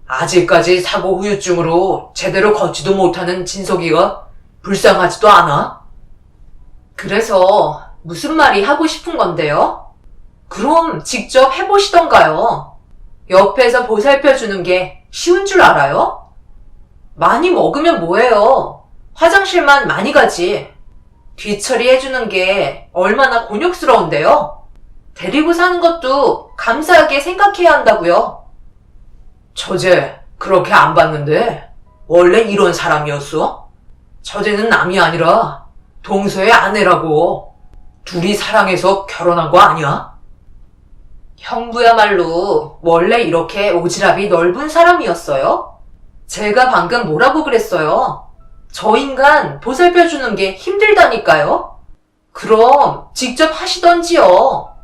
아직까지 사고 후유증으로 제대로 걷지도 못하는 진석이가 불쌍하지도 않아? 그래서 무슨 말이 하고 싶은 건데요? 그럼 직접 해보시던가요? 옆에서 보살펴주는 게 쉬운 줄 알아요? 많이 먹으면 뭐해요? 화장실만 많이 가지. 뒤처리해주는 게 얼마나 곤욕스러운데요? 데리고 사는 것도 감사하게 생각해야 한다고요. 처제, 그렇게 안 봤는데 원래 이런 사람이었어? 처제는 남이 아니라 동서의 아내라고. 둘이 사랑해서 결혼한 거 아니야? 형부야말로 원래 이렇게 오지랖이 넓은 사람이었어요? 제가 방금 뭐라고 그랬어요? 저 인간 보살펴주는 게 힘들다니까요? 그럼 직접 하시던지요.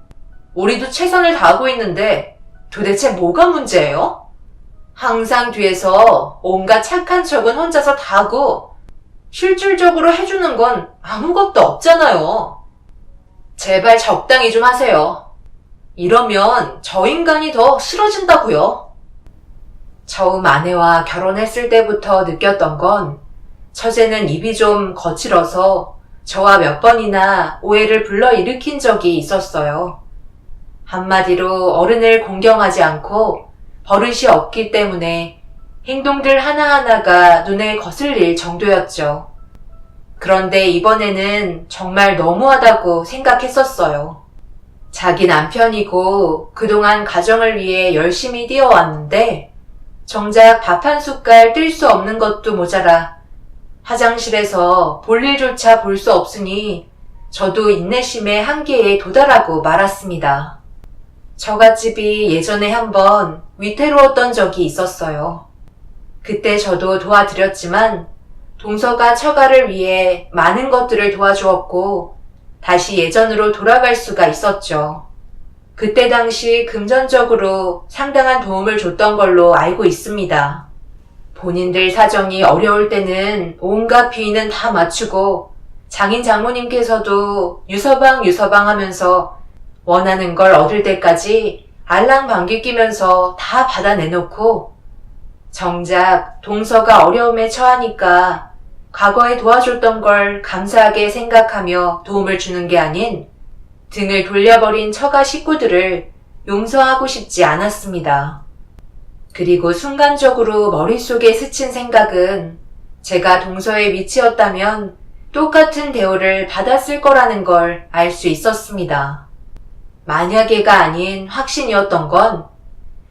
우리도 최선을 다하고 있는데 도대체 뭐가 문제예요? 항상 뒤에서 온갖 착한 척은 혼자서 다 하고 실질적으로 해주는 건 아무것도 없잖아요. 제발 적당히 좀 하세요. 이러면 저 인간이 더 싫어진다고요. 처음 아내와 결혼했을 때부터 느꼈던 건 처제는 입이 좀 거칠어서 저와 몇 번이나 오해를 불러일으킨 적이 있었어요. 한마디로 어른을 공경하지 않고 버릇이 없기 때문에 행동들 하나하나가 눈에 거슬릴 정도였죠. 그런데 이번에는 정말 너무하다고 생각했었어요. 자기 남편이고 그동안 가정을 위해 열심히 뛰어왔는데 정작 밥 한 숟갈 뜰 수 없는 것도 모자라 화장실에서 볼일조차 볼 수 없으니 저도 인내심의 한계에 도달하고 말았습니다. 처갓집이 예전에 한번 위태로웠던 적이 있었어요. 그때 저도 도와드렸지만 동서가 처가를 위해 많은 것들을 도와주었고 다시 예전으로 돌아갈 수가 있었죠. 그때 당시 금전적으로 상당한 도움을 줬던 걸로 알고 있습니다. 본인들 사정이 어려울 때는 온갖 비위는 다 맞추고 장인 장모님께서도 유서방 하면서 원하는 걸 얻을 때까지 알랑방귀 끼면서 다 받아내놓고 정작 동서가 어려움에 처하니까 과거에 도와줬던 걸 감사하게 생각하며 도움을 주는 게 아닌 등을 돌려버린 처가 식구들을 용서하고 싶지 않았습니다. 그리고 순간적으로 머릿속에 스친 생각은 제가 동서의 위치였다면 똑같은 대우를 받았을 거라는 걸 알 수 있었습니다. 만약에가 아닌 확신이었던 건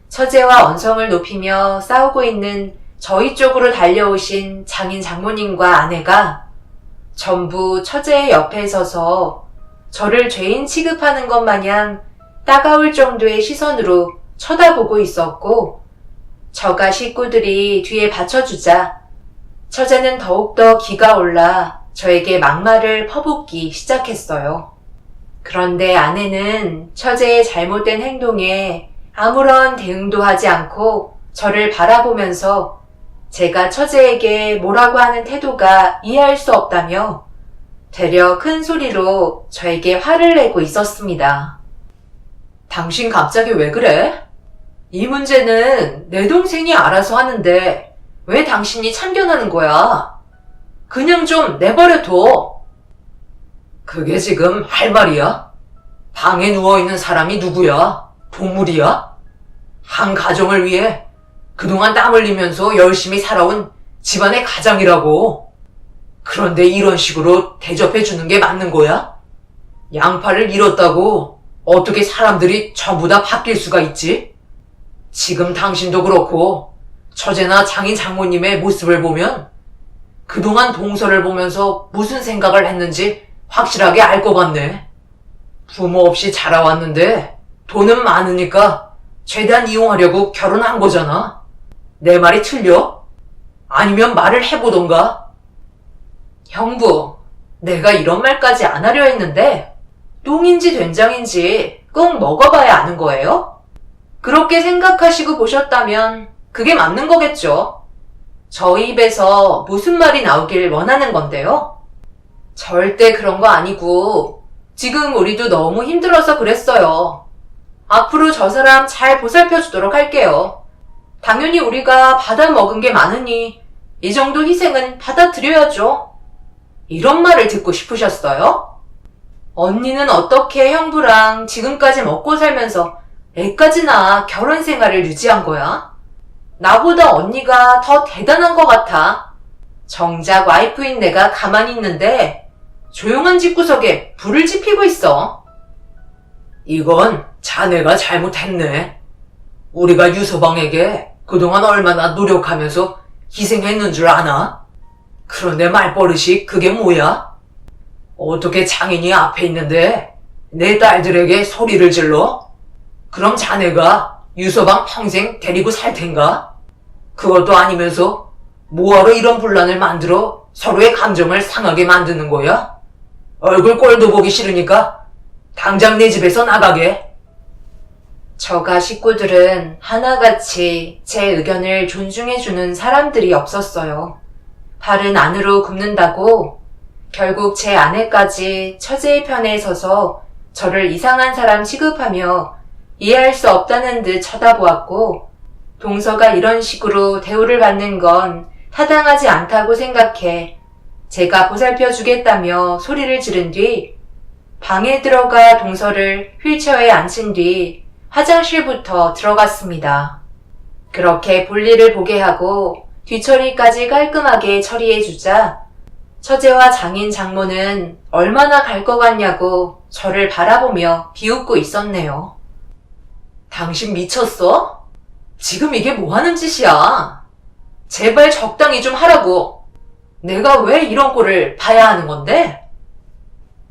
처제와 언성을 높이며 싸우고 있는 저희 쪽으로 달려오신 장인 장모님과 아내가 전부 처제의 옆에 서서 저를 죄인 취급하는 것 마냥 따가울 정도의 시선으로 쳐다보고 있었고 저가 식구들이 뒤에 받쳐주자 처제는 더욱더 기가 올라 저에게 막말을 퍼붓기 시작했어요. 그런데 아내는 처제의 잘못된 행동에 아무런 대응도 하지 않고 저를 바라보면서 제가 처제에게 뭐라고 하는 태도가 이해할 수 없다며 되려 큰 소리로 저에게 화를 내고 있었습니다. 당신 갑자기 왜 그래? 이 문제는 내 동생이 알아서 하는데 왜 당신이 참견하는 거야? 그냥 좀 내버려둬. 그게 지금 할 말이야? 방에 누워있는 사람이 누구야? 동물이야? 한 가정을 위해 그동안 땀 흘리면서 열심히 살아온 집안의 가장이라고. 그런데 이런 식으로 대접해주는 게 맞는 거야? 양팔을 잃었다고 어떻게 사람들이 전부 다 바뀔 수가 있지? 지금 당신도 그렇고 처제나 장인 장모님의 모습을 보면 그동안 동서를 보면서 무슨 생각을 했는지 확실하게 알 것 같네. 부모 없이 자라왔는데 돈은 많으니까 최대한 이용하려고 결혼한 거잖아. 내 말이 틀려? 아니면 말을 해보던가. 형부, 내가 이런 말까지 안 하려 했는데 똥인지 된장인지 꼭 먹어봐야 아는 거예요? 그렇게 생각하시고 보셨다면 그게 맞는 거겠죠. 저희 입에서 무슨 말이 나오길 원하는 건데요. 절대 그런 거 아니고 지금 우리도 너무 힘들어서 그랬어요. 앞으로 저 사람 잘 보살펴 주도록 할게요. 당연히 우리가 받아먹은 게 많으니 이 정도 희생은 받아들여야죠. 이런 말을 듣고 싶으셨어요? 언니는 어떻게 형부랑 지금까지 먹고 살면서 애까지나 결혼 생활을 유지한 거야? 나보다 언니가 더 대단한 것 같아. 정작 와이프인 내가 가만히 있는데 조용한 집구석에 불을 지피고 있어. 이건 자네가 잘못했네. 우리가 유서방에게 그동안 얼마나 노력하면서 희생했는 줄 아나? 그런데 말버릇이 그게 뭐야? 어떻게 장인이 앞에 있는데 내 딸들에게 소리를 질러? 그럼 자네가 유서방 평생 데리고 살 텐가? 그것도 아니면서 뭐하러 이런 분란을 만들어 서로의 감정을 상하게 만드는 거야? 얼굴 꼴도 보기 싫으니까 당장 내 집에서 나가게. 저가 식구들은 하나같이 제 의견을 존중해주는 사람들이 없었어요. 발은 안으로 굽는다고 결국 제 아내까지 처제의 편에 서서 저를 이상한 사람 취급하며 이해할 수 없다는 듯 쳐다보았고, 동서가 이런 식으로 대우를 받는 건 타당하지 않다고 생각해 제가 보살펴 주겠다며 소리를 지른 뒤 방에 들어가 동서를 휠체어에 앉힌 뒤 화장실부터 들어갔습니다. 그렇게 볼일을 보게 하고 뒤처리까지 깔끔하게 처리해주자 처제와 장인 장모는 얼마나 갈 것 같냐고 저를 바라보며 비웃고 있었네요. 당신 미쳤어? 지금 이게 뭐 하는 짓이야? 제발 적당히 좀 하라고. 내가 왜 이런 꼴을 봐야 하는 건데?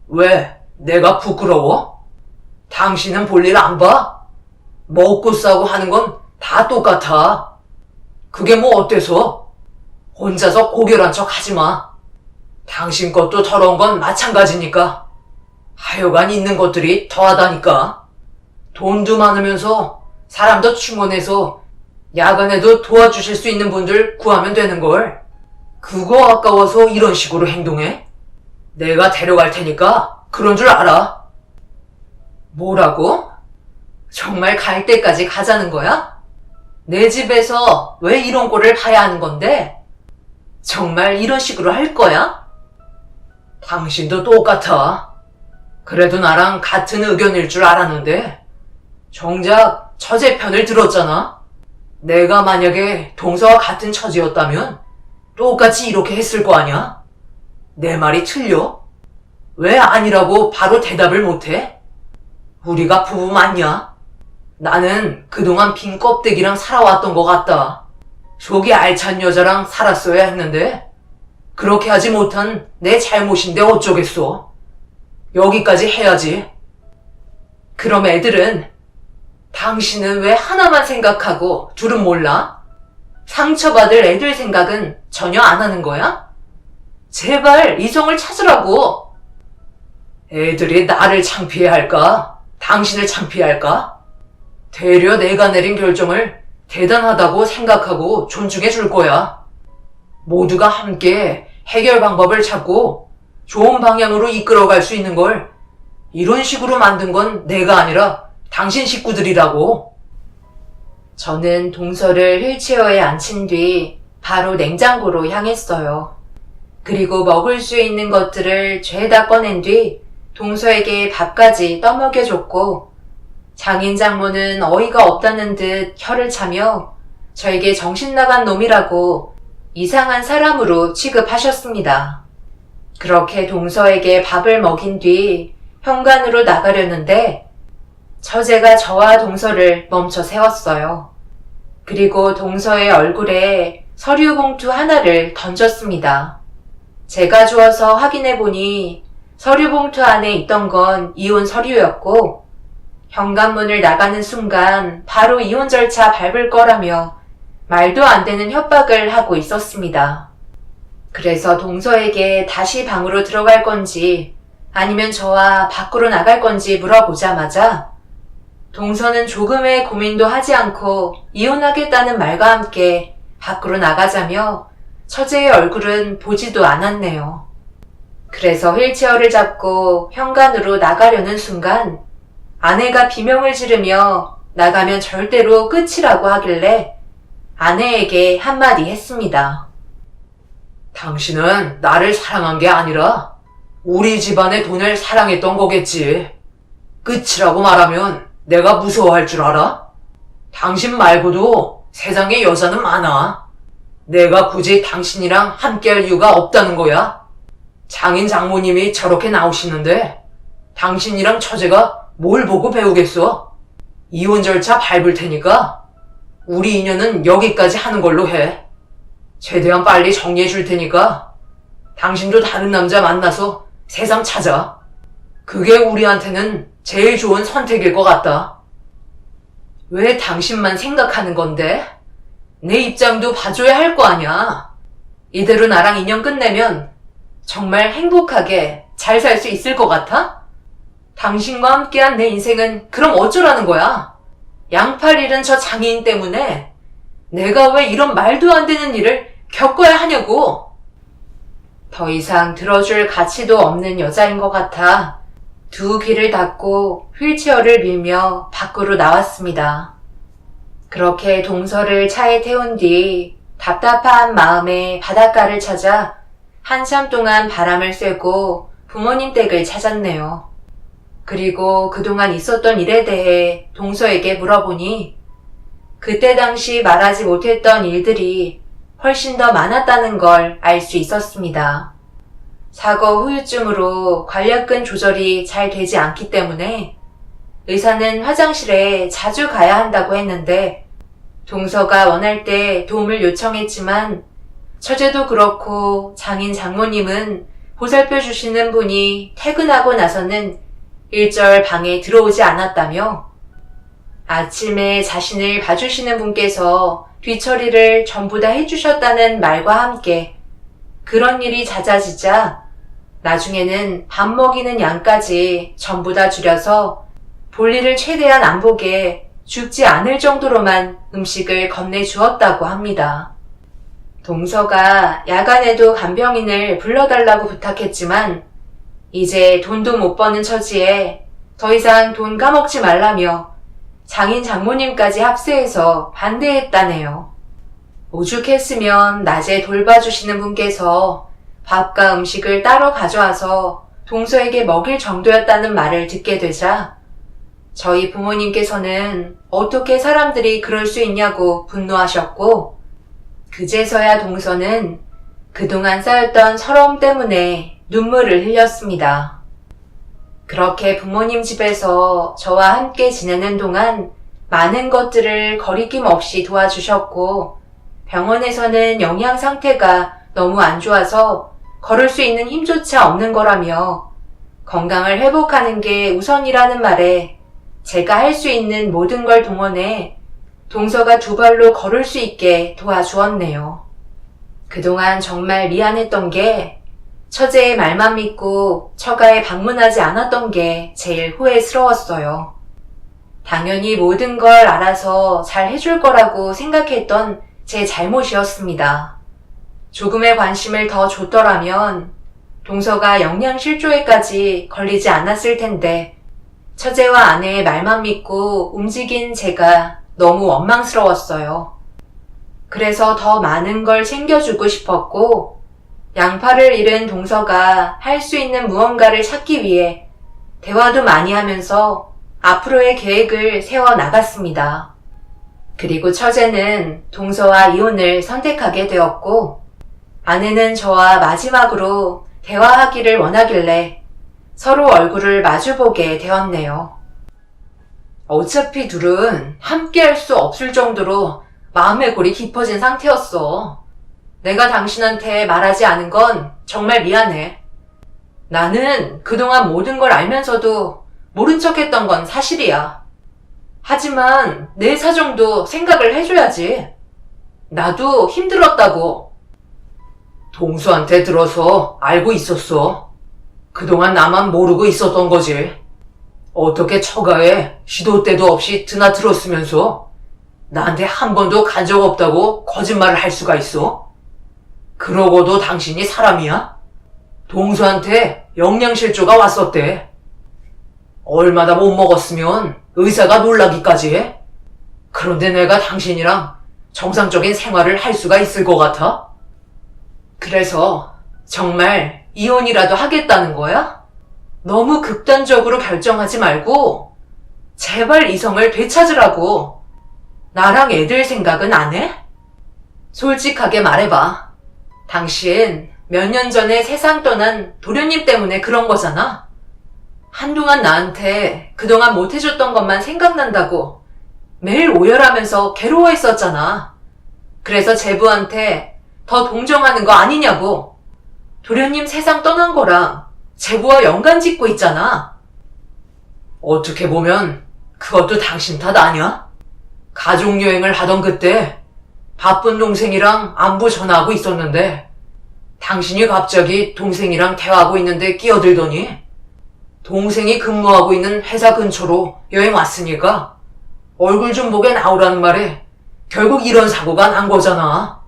왜? 내가 부끄러워? 당신은 볼일 안 봐? 먹고 싸고 하는 건 다 똑같아. 그게 뭐 어때서? 혼자서 고결한 척 하지 마. 당신 것도 더러운 건 마찬가지니까. 하여간 있는 것들이 더하다니까. 돈도 많으면서 사람도 충원해서 야간에도 도와주실 수 있는 분들 구하면 되는걸. 그거 아까워서 이런 식으로 행동해? 내가 데려갈 테니까 그런 줄 알아. 뭐라고? 정말 갈 때까지 가자는 거야? 내 집에서 왜 이런 꼴을 봐야 하는 건데? 정말 이런 식으로 할 거야? 당신도 똑같아. 그래도 나랑 같은 의견일 줄 알았는데 정작 처제 편을 들었잖아. 내가 만약에 동서와 같은 처지였다면 똑같이 이렇게 했을 거 아니야? 내 말이 틀려? 왜 아니라고 바로 대답을 못해? 우리가 부부 맞냐? 나는 그동안 빈 껍데기랑 살아왔던 것 같다. 속이 알찬 여자랑 살았어야 했는데 그렇게 하지 못한 내 잘못인데 어쩌겠어. 여기까지 해야지. 그럼 애들은? 당신은 왜 하나만 생각하고 둘은 몰라? 상처받을 애들 생각은 전혀 안 하는 거야? 제발 이성을 찾으라고. 애들이 나를 창피해할까? 당신을 창피할까? 되려 내가 내린 결정을 대단하다고 생각하고 존중해 줄 거야. 모두가 함께 해결 방법을 찾고 좋은 방향으로 이끌어갈 수 있는 걸 이런 식으로 만든 건 내가 아니라 당신 식구들이라고. 저는 동서를 휠체어에 앉힌 뒤 바로 냉장고로 향했어요. 그리고 먹을 수 있는 것들을 죄다 꺼낸 뒤 동서에게 밥까지 떠먹여줬고, 장인 장모는 어이가 없다는 듯 혀를 차며 저에게 정신 나간 놈이라고 이상한 사람으로 취급하셨습니다. 그렇게 동서에게 밥을 먹인 뒤 현관으로 나가려는데 처제가 저와 동서를 멈춰 세웠어요. 그리고 동서의 얼굴에 서류 봉투 하나를 던졌습니다. 제가 주워서 확인해 보니 서류 봉투 안에 있던 건 이혼 서류였고, 현관문을 나가는 순간 바로 이혼 절차 밟을 거라며 말도 안 되는 협박을 하고 있었습니다. 그래서 동서에게 다시 방으로 들어갈 건지 아니면 저와 밖으로 나갈 건지 물어보자마자 동서는 조금의 고민도 하지 않고 이혼하겠다는 말과 함께 밖으로 나가자며 처제의 얼굴은 보지도 않았네요. 그래서 휠체어를 잡고 현관으로 나가려는 순간 아내가 비명을 지르며 나가면 절대로 끝이라고 하길래 아내에게 한마디 했습니다. 당신은 나를 사랑한 게 아니라 우리 집안의 돈을 사랑했던 거겠지. 끝이라고 말하면 내가 무서워할 줄 알아? 당신 말고도 세상에 여자는 많아. 내가 굳이 당신이랑 함께할 이유가 없다는 거야. 장인 장모님이 저렇게 나오시는데 당신이랑 처제가 뭘 보고 배우겠어? 이혼 절차 밟을 테니까 우리 인연은 여기까지 하는 걸로 해. 최대한 빨리 정리해 줄 테니까 당신도 다른 남자 만나서 새삼 찾아. 그게 우리한테는 제일 좋은 선택일 것 같다. 왜 당신만 생각하는 건데? 내 입장도 봐줘야 할 거 아냐. 이대로 나랑 인연 끝내면 정말 행복하게 잘 살 수 있을 것 같아? 당신과 함께한 내 인생은 그럼 어쩌라는 거야? 양팔 잃은 저 장애인 때문에 내가 왜 이런 말도 안 되는 일을 겪어야 하냐고. 더 이상 들어줄 가치도 없는 여자인 것 같아 두 귀를 닫고 휠체어를 밀며 밖으로 나왔습니다. 그렇게 동서를 차에 태운 뒤 답답한 마음에 바닷가를 찾아 한참 동안 바람을 쐬고 부모님 댁을 찾았네요. 그리고 그동안 있었던 일에 대해 동서에게 물어보니 그때 당시 말하지 못했던 일들이 훨씬 더 많았다는 걸 알 수 있었습니다. 사고 후유증으로 관략근 조절이 잘 되지 않기 때문에 의사는 화장실에 자주 가야 한다고 했는데 동서가 원할 때 도움을 요청했지만 처제도 그렇고 장인 장모님은 보살펴 주시는 분이 퇴근하고 나서는 일절 방에 들어오지 않았다며 아침에 자신을 봐주시는 분께서 뒤처리를 전부 다 해주셨다는 말과 함께 그런 일이 잦아지자 나중에는 밥 먹이는 양까지 전부 다 줄여서 볼일을 최대한 안 보게 죽지 않을 정도로만 음식을 건네주었다고 합니다. 동서가 야간에도 간병인을 불러달라고 부탁했지만 이제 돈도 못 버는 처지에 더 이상 돈 까먹지 말라며 장인 장모님까지 합세해서 반대했다네요. 오죽했으면 낮에 돌봐주시는 분께서 밥과 음식을 따로 가져와서 동서에게 먹일 정도였다는 말을 듣게 되자 저희 부모님께서는 어떻게 사람들이 그럴 수 있냐고 분노하셨고 그제서야 동서는 그동안 쌓였던 서러움 때문에 눈물을 흘렸습니다. 그렇게 부모님 집에서 저와 함께 지내는 동안 많은 것들을 거리낌 없이 도와주셨고 병원에서는 영양 상태가 너무 안 좋아서 걸을 수 있는 힘조차 없는 거라며 건강을 회복하는 게 우선이라는 말에 제가 할 수 있는 모든 걸 동원해 동서가 두 발로 걸을 수 있게 도와주었네요. 그동안 정말 미안했던 게 처제의 말만 믿고 처가에 방문하지 않았던 게 제일 후회스러웠어요. 당연히 모든 걸 알아서 잘 해줄 거라고 생각했던 제 잘못이었습니다. 조금의 관심을 더 줬더라면 동서가 영양실조에까지 걸리지 않았을 텐데 처제와 아내의 말만 믿고 움직인 제가 너무 원망스러웠어요. 그래서 더 많은 걸 챙겨주고 싶었고 양팔을 잃은 동서가 할 수 있는 무언가를 찾기 위해 대화도 많이 하면서 앞으로의 계획을 세워 나갔습니다. 그리고 처제는 동서와 이혼을 선택하게 되었고 아내는 저와 마지막으로 대화하기를 원하길래 서로 얼굴을 마주보게 되었네요. 어차피 둘은 함께 할 수 없을 정도로 마음의 골이 깊어진 상태였어. 내가 당신한테 말하지 않은 건 정말 미안해. 나는 그동안 모든 걸 알면서도 모른 척 했던 건 사실이야. 하지만 내 사정도 생각을 해줘야지. 나도 힘들었다고. 동수한테 들어서 알고 있었어. 그동안 나만 모르고 있었던 거지. 어떻게 처가에 시도 때도 없이 드나들었으면서 나한테 한 번도 간 적 없다고 거짓말을 할 수가 있어? 그러고도 당신이 사람이야? 동수한테 영양실조가 왔었대. 얼마나 못 먹었으면 의사가 놀라기까지 해? 그런데 내가 당신이랑 정상적인 생활을 할 수가 있을 것 같아? 그래서 정말 이혼이라도 하겠다는 거야? 너무 극단적으로 결정하지 말고 제발 이성을 되찾으라고. 나랑 애들 생각은 안 해? 솔직하게 말해봐. 당신 몇 년 전에 세상 떠난 도련님 때문에 그런 거잖아. 한동안 나한테 그동안 못해줬던 것만 생각난다고 매일 오열하면서 괴로워했었잖아. 그래서 제부한테 더 동정하는 거 아니냐고. 도련님 세상 떠난 거랑 제부와 연관 짓고 있잖아. 어떻게 보면 그것도 당신 탓 아니야? 가족여행을 하던 그때 바쁜 동생이랑 안부 전화하고 있었는데 당신이 갑자기 동생이랑 대화하고 있는데 끼어들더니 동생이 근무하고 있는 회사 근처로 여행 왔으니까 얼굴 좀 보게 나오라는 말에 결국 이런 사고가 난 거잖아.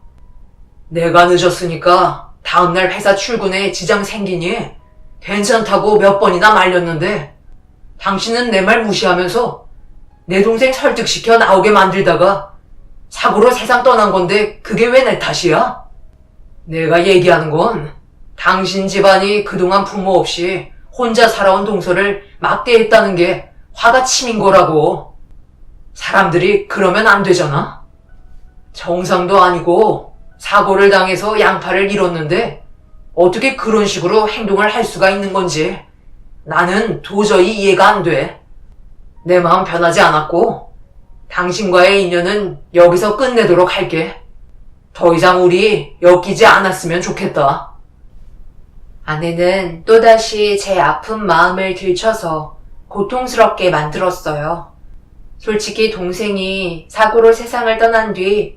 내가 늦었으니까 다음날 회사 출근에 지장 생기니 괜찮다고 몇 번이나 말렸는데 당신은 내 말 무시하면서 내 동생 설득시켜 나오게 만들다가 사고로 세상 떠난 건데 그게 왜 내 탓이야? 내가 얘기하는 건 당신 집안이 그동안 부모 없이 혼자 살아온 동서를 막대했다는 게 화가 치민 거라고. 사람들이 그러면 안 되잖아? 정상도 아니고 사고를 당해서 양팔을 잃었는데 어떻게 그런 식으로 행동을 할 수가 있는 건지 나는 도저히 이해가 안 돼. 내 마음 변하지 않았고 당신과의 인연은 여기서 끝내도록 할게. 더 이상 우리 엮이지 않았으면 좋겠다. 아내는 또다시 제 아픈 마음을 들춰서 고통스럽게 만들었어요. 솔직히 동생이 사고로 세상을 떠난 뒤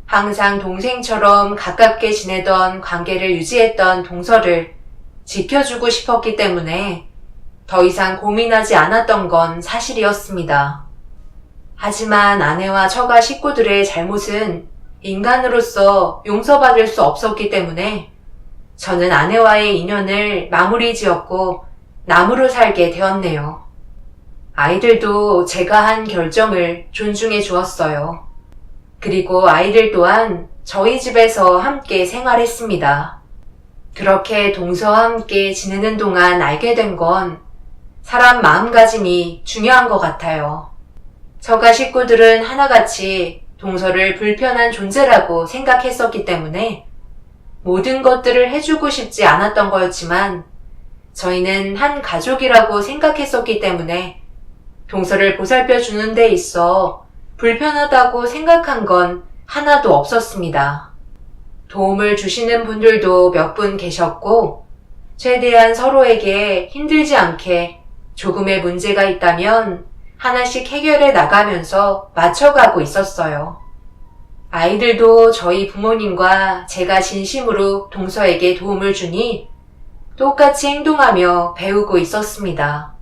항상 동생처럼 가깝게 지내던 관계를 유지했던 동서를 지켜주고 싶었기 때문에 더 이상 고민하지 않았던 건 사실이었습니다. 하지만 아내와 처가 식구들의 잘못은 인간으로서 용서받을 수 없었기 때문에 저는 아내와의 인연을 마무리 지었고 남으로 살게 되었네요. 아이들도 제가 한 결정을 존중해 주었어요. 그리고 아이들 또한 저희 집에서 함께 생활했습니다. 그렇게 동서와 함께 지내는 동안 알게 된 건 사람 마음가짐이 중요한 것 같아요. 처가 식구들은 하나같이 동서를 불편한 존재라고 생각했었기 때문에 모든 것들을 해주고 싶지 않았던 거였지만 저희는 한 가족이라고 생각했었기 때문에 동서를 보살펴 주는 데 있어 불편하다고 생각한 건 하나도 없었습니다. 도움을 주시는 분들도 몇 분 계셨고 최대한 서로에게 힘들지 않게 조금의 문제가 있다면 하나씩 해결해 나가면서 맞춰가고 있었어요. 아이들도 저희 부모님과 제가 진심으로 동서에게 도움을 주니 똑같이 행동하며 배우고 있었습니다.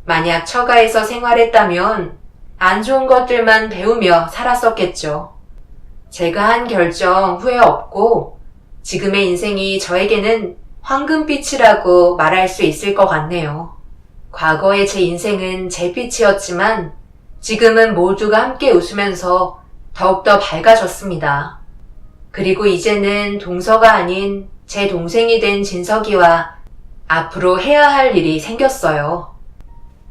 만약 처가에서 생활했다면 안 좋은 것들만 배우며 살았었겠죠. 제가 한 결정 후회 없고 지금의 인생이 저에게는 황금빛이라고 말할 수 있을 것 같네요. 과거의 제 인생은 잿빛이었지만 지금은 모두가 함께 웃으면서 더욱더 밝아졌습니다. 그리고 이제는 동서가 아닌 제 동생이 된 진석이와 앞으로 해야 할 일이 생겼어요.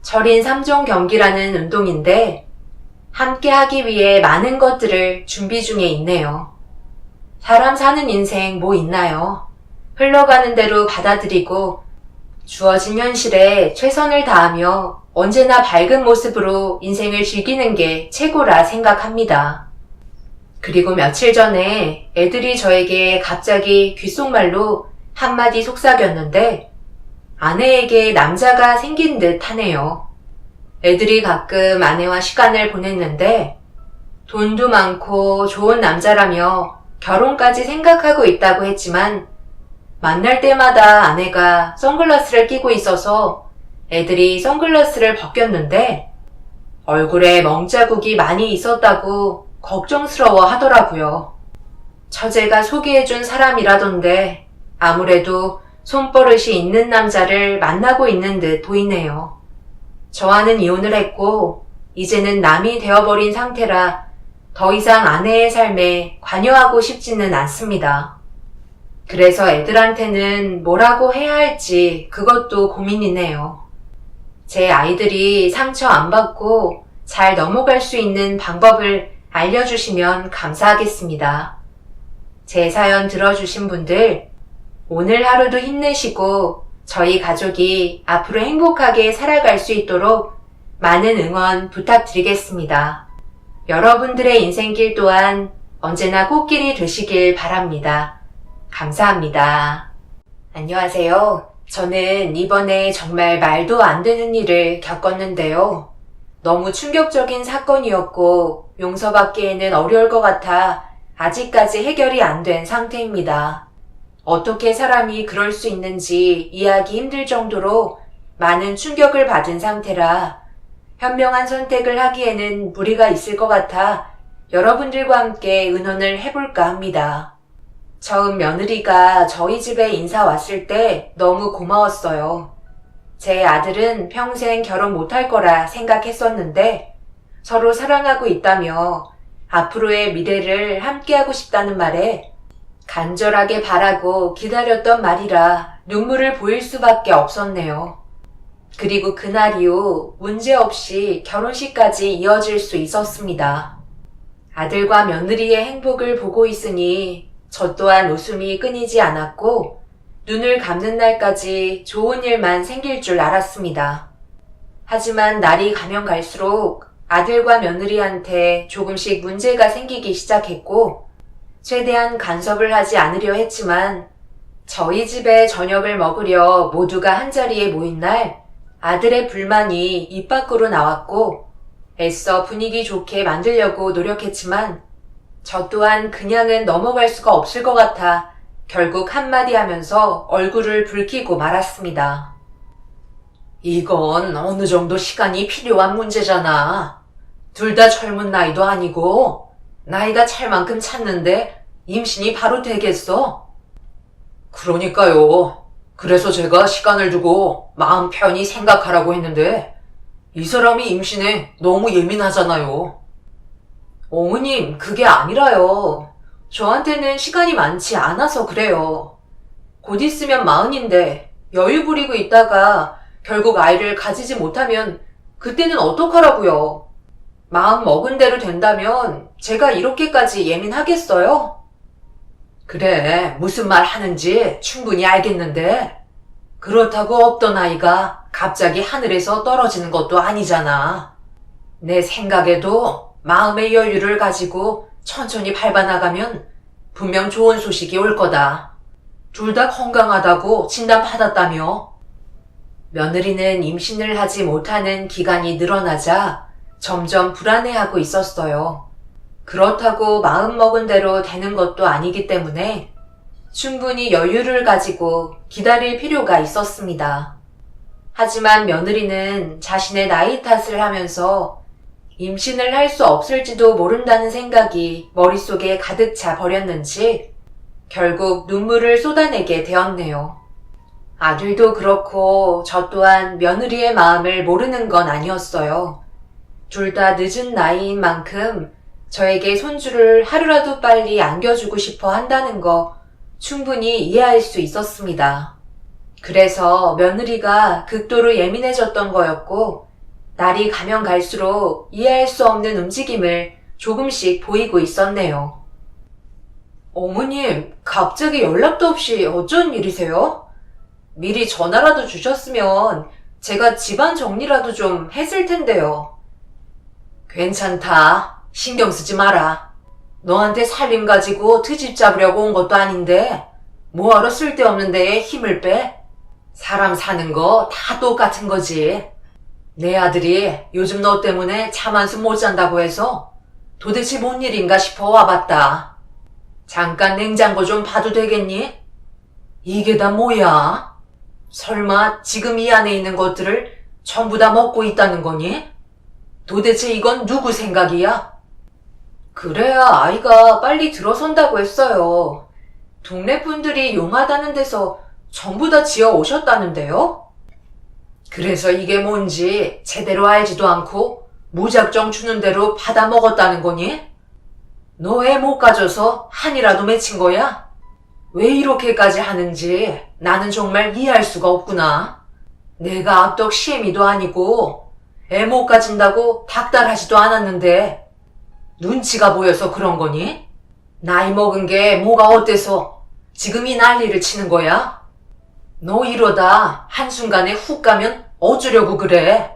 철인 3종 경기라는 운동인데 함께 하기 위해 많은 것들을 준비 중에 있네요. 사람 사는 인생 뭐 있나요? 흘러가는 대로 받아들이고 주어진 현실에 최선을 다하며 언제나 밝은 모습으로 인생을 즐기는 게 최고라 생각합니다. 그리고 며칠 전에 애들이 저에게 갑자기 귓속말로 한마디 속삭였는데 아내에게 남자가 생긴 듯 하네요. 애들이 가끔 아내와 시간을 보냈는데 돈도 많고 좋은 남자라며 결혼까지 생각하고 있다고 했지만 만날 때마다 아내가 선글라스를 끼고 있어서 애들이 선글라스를 벗겼는데 얼굴에 멍자국이 많이 있었다고 걱정스러워 하더라고요. 처제가 소개해준 사람이라던데 아무래도 손버릇이 있는 남자를 만나고 있는 듯 보이네요. 저와는 이혼을 했고 이제는 남이 되어버린 상태라 더 이상 아내의 삶에 관여하고 싶지는 않습니다. 그래서 애들한테는 뭐라고 해야 할지 그것도 고민이네요. 제 아이들이 상처 안 받고 잘 넘어갈 수 있는 방법을 알려주시면 감사하겠습니다. 제 사연 들어주신 분들, 오늘 하루도 힘내시고 저희 가족이 앞으로 행복하게 살아갈 수 있도록 많은 응원 부탁드리겠습니다. 여러분들의 인생길 또한 언제나 꽃길이 되시길 바랍니다. 감사합니다. 안녕하세요. 저는 이번에 정말 말도 안 되는 일을 겪었는데요. 너무 충격적인 사건이었고 용서받기에는 어려울 것 같아 아직까지 해결이 안 된 상태입니다. 어떻게 사람이 그럴 수 있는지 이해하기 힘들 정도로 많은 충격을 받은 상태라 현명한 선택을 하기에는 무리가 있을 것 같아 여러분들과 함께 의논을 해볼까 합니다. 처음 며느리가 저희 집에 인사 왔을 때 너무 고마웠어요. 제 아들은 평생 결혼 못할 거라 생각했었는데 서로 사랑하고 있다며 앞으로의 미래를 함께하고 싶다는 말에 간절하게 바라고 기다렸던 말이라 눈물을 보일 수밖에 없었네요. 그리고 그날 이후 문제없이 결혼식까지 이어질 수 있었습니다. 아들과 며느리의 행복을 보고 있으니 저 또한 웃음이 끊이지 않았고 눈을 감는 날까지 좋은 일만 생길 줄 알았습니다. 하지만 날이 가면 갈수록 아들과 며느리한테 조금씩 문제가 생기기 시작했고 최대한 간섭을 하지 않으려 했지만 저희 집에 저녁을 먹으려 모두가 한자리에 모인 날 아들의 불만이 입 밖으로 나왔고 애써 분위기 좋게 만들려고 노력했지만 저 또한 그냥은 넘어갈 수가 없을 것 같아 결국 한마디 하면서 얼굴을 붉히고 말았습니다. 이건 어느 정도 시간이 필요한 문제잖아. 둘 다 젊은 나이도 아니고 나이가 찰 만큼 찼는데 임신이 바로 되겠어? 그러니까요. 그래서 제가 시간을 두고 마음 편히 생각하라고 했는데 이 사람이 임신에 너무 예민하잖아요. 어머님, 그게 아니라요. 저한테는 시간이 많지 않아서 그래요. 곧 있으면 40인데 여유 부리고 있다가 결국 아이를 가지지 못하면 그때는 어떡하라고요? 마음 먹은 대로 된다면 제가 이렇게까지 예민하겠어요? 그래, 무슨 말 하는지 충분히 알겠는데 그렇다고 없던 아이가 갑자기 하늘에서 떨어지는 것도 아니잖아. 내 생각에도 마음의 여유를 가지고 천천히 밟아나가면 분명 좋은 소식이 올 거다. 둘 다 건강하다고 진단받았다며. 며느리는 임신을 하지 못하는 기간이 늘어나자 점점 불안해하고 있었어요. 그렇다고 마음먹은 대로 되는 것도 아니기 때문에 충분히 여유를 가지고 기다릴 필요가 있었습니다. 하지만 며느리는 자신의 나이 탓을 하면서 임신을 할 수 없을지도 모른다는 생각이 머릿속에 가득 차 버렸는지 결국 눈물을 쏟아내게 되었네요. 아들도 그렇고 저 또한 며느리의 마음을 모르는 건 아니었어요. 둘 다 늦은 나이인 만큼 저에게 손주를 하루라도 빨리 안겨주고 싶어 한다는 거 충분히 이해할 수 있었습니다. 그래서 며느리가 극도로 예민해졌던 거였고 날이 가면 갈수록 이해할 수 없는 움직임을 조금씩 보이고 있었네요. 어머님, 갑자기 연락도 없이 어쩐 일이세요? 미리 전화라도 주셨으면 제가 집안 정리라도 좀 했을 텐데요. 괜찮다. 신경 쓰지 마라. 너한테 살림 가지고 트집 잡으려고 온 것도 아닌데 뭐하러 쓸데없는 데에 힘을 빼? 사람 사는 거 다 똑같은 거지. 내 아들이 요즘 너 때문에 잠 한숨 못 잔다고 해서 도대체 뭔 일인가 싶어 와봤다. 잠깐 냉장고 좀 봐도 되겠니? 이게 다 뭐야? 설마 지금 이 안에 있는 것들을 전부 다 먹고 있다는 거니? 도대체 이건 누구 생각이야? 그래야 아이가 빨리 들어선다고 했어요. 동네 분들이 용하다는 데서 전부 다 지어 오셨다는데요? 그래서 이게 뭔지 제대로 알지도 않고 무작정 주는 대로 받아 먹었다는 거니? 너 애 못 가져서 한이라도 맺힌 거야? 왜 이렇게까지 하는지 나는 정말 이해할 수가 없구나. 내가 악덕 시애미도 아니고 애 못 가진다고 닥달하지도 않았는데 눈치가 보여서 그런 거니? 나이 먹은 게 뭐가 어때서 지금 이 난리를 치는 거야? 너 이러다 한순간에 훅 가면 어쩌려고 그래?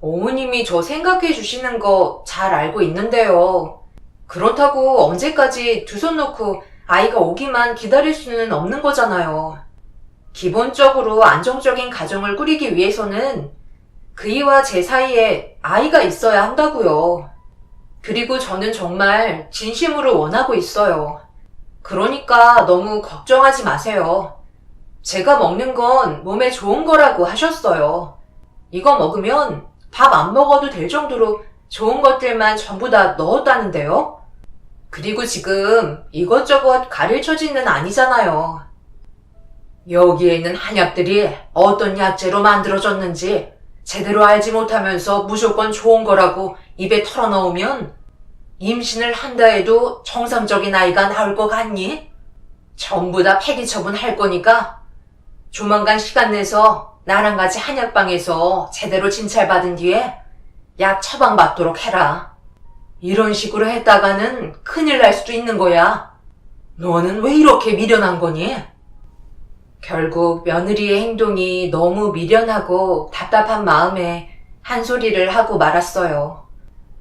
어머님이 저 생각해 주시는 거 잘 알고 있는데요. 그렇다고 언제까지 두 손 놓고 아이가 오기만 기다릴 수는 없는 거잖아요. 기본적으로 안정적인 가정을 꾸리기 위해서는 그이와 제 사이에 아이가 있어야 한다고요. 그리고 저는 정말 진심으로 원하고 있어요. 그러니까 너무 걱정하지 마세요. 제가 먹는 건 몸에 좋은 거라고 하셨어요. 이거 먹으면 밥 안 먹어도 될 정도로 좋은 것들만 전부 다 넣었다는데요? 그리고 지금 이것저것 가릴 처지는 아니잖아요. 여기에 있는 한약들이 어떤 약재로 만들어졌는지 제대로 알지 못하면서 무조건 좋은 거라고 입에 털어넣으면 임신을 한다 해도 정상적인 아이가 나올 것 같니? 전부 다 폐기 처분할 거니까 조만간 시간 내서 나랑 같이 한약방에서 제대로 진찰받은 뒤에 약 처방받도록 해라. 이런 식으로 했다가는 큰일 날 수도 있는 거야. 너는 왜 이렇게 미련한 거니? 결국 며느리의 행동이 너무 미련하고 답답한 마음에 한 소리를 하고 말았어요.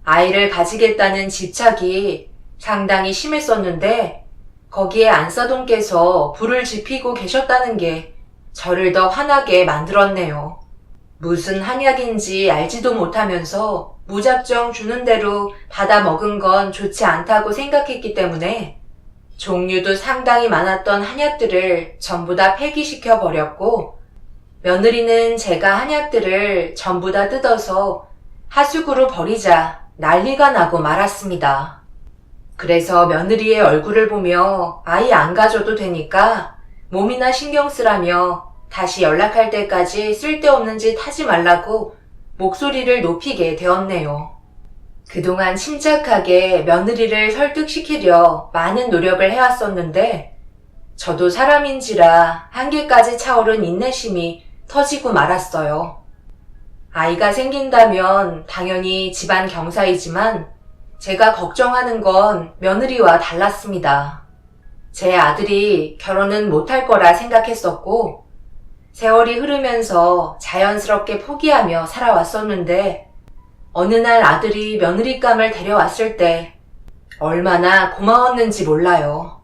아이를 가지겠다는 집착이 상당히 심했었는데 거기에 안사돈께서 불을 지피고 계셨다는 게 저를 더 화나게 만들었네요. 무슨 한약인지 알지도 못하면서 무작정 주는 대로 받아 먹은 건 좋지 않다고 생각했기 때문에 종류도 상당히 많았던 한약들을 전부 다 폐기시켜 버렸고 며느리는 제가 한약들을 전부 다 뜯어서 하수구로 버리자 난리가 나고 말았습니다. 그래서 며느리의 얼굴을 보며 아이 안 가져도 되니까 몸이나 신경 쓰라며 다시 연락할 때까지 쓸데없는 짓 하지 말라고 목소리를 높이게 되었네요. 그동안 침착하게 며느리를 설득시키려 많은 노력을 해왔었는데 저도 사람인지라 한계까지 차오른 인내심이 터지고 말았어요. 아이가 생긴다면 당연히 집안 경사이지만 제가 걱정하는 건 며느리와 달랐습니다. 제 아들이 결혼은 못할 거라 생각했었고 세월이 흐르면서 자연스럽게 포기하며 살아왔었는데 어느 날 아들이 며느리감을 데려왔을 때 얼마나 고마웠는지 몰라요.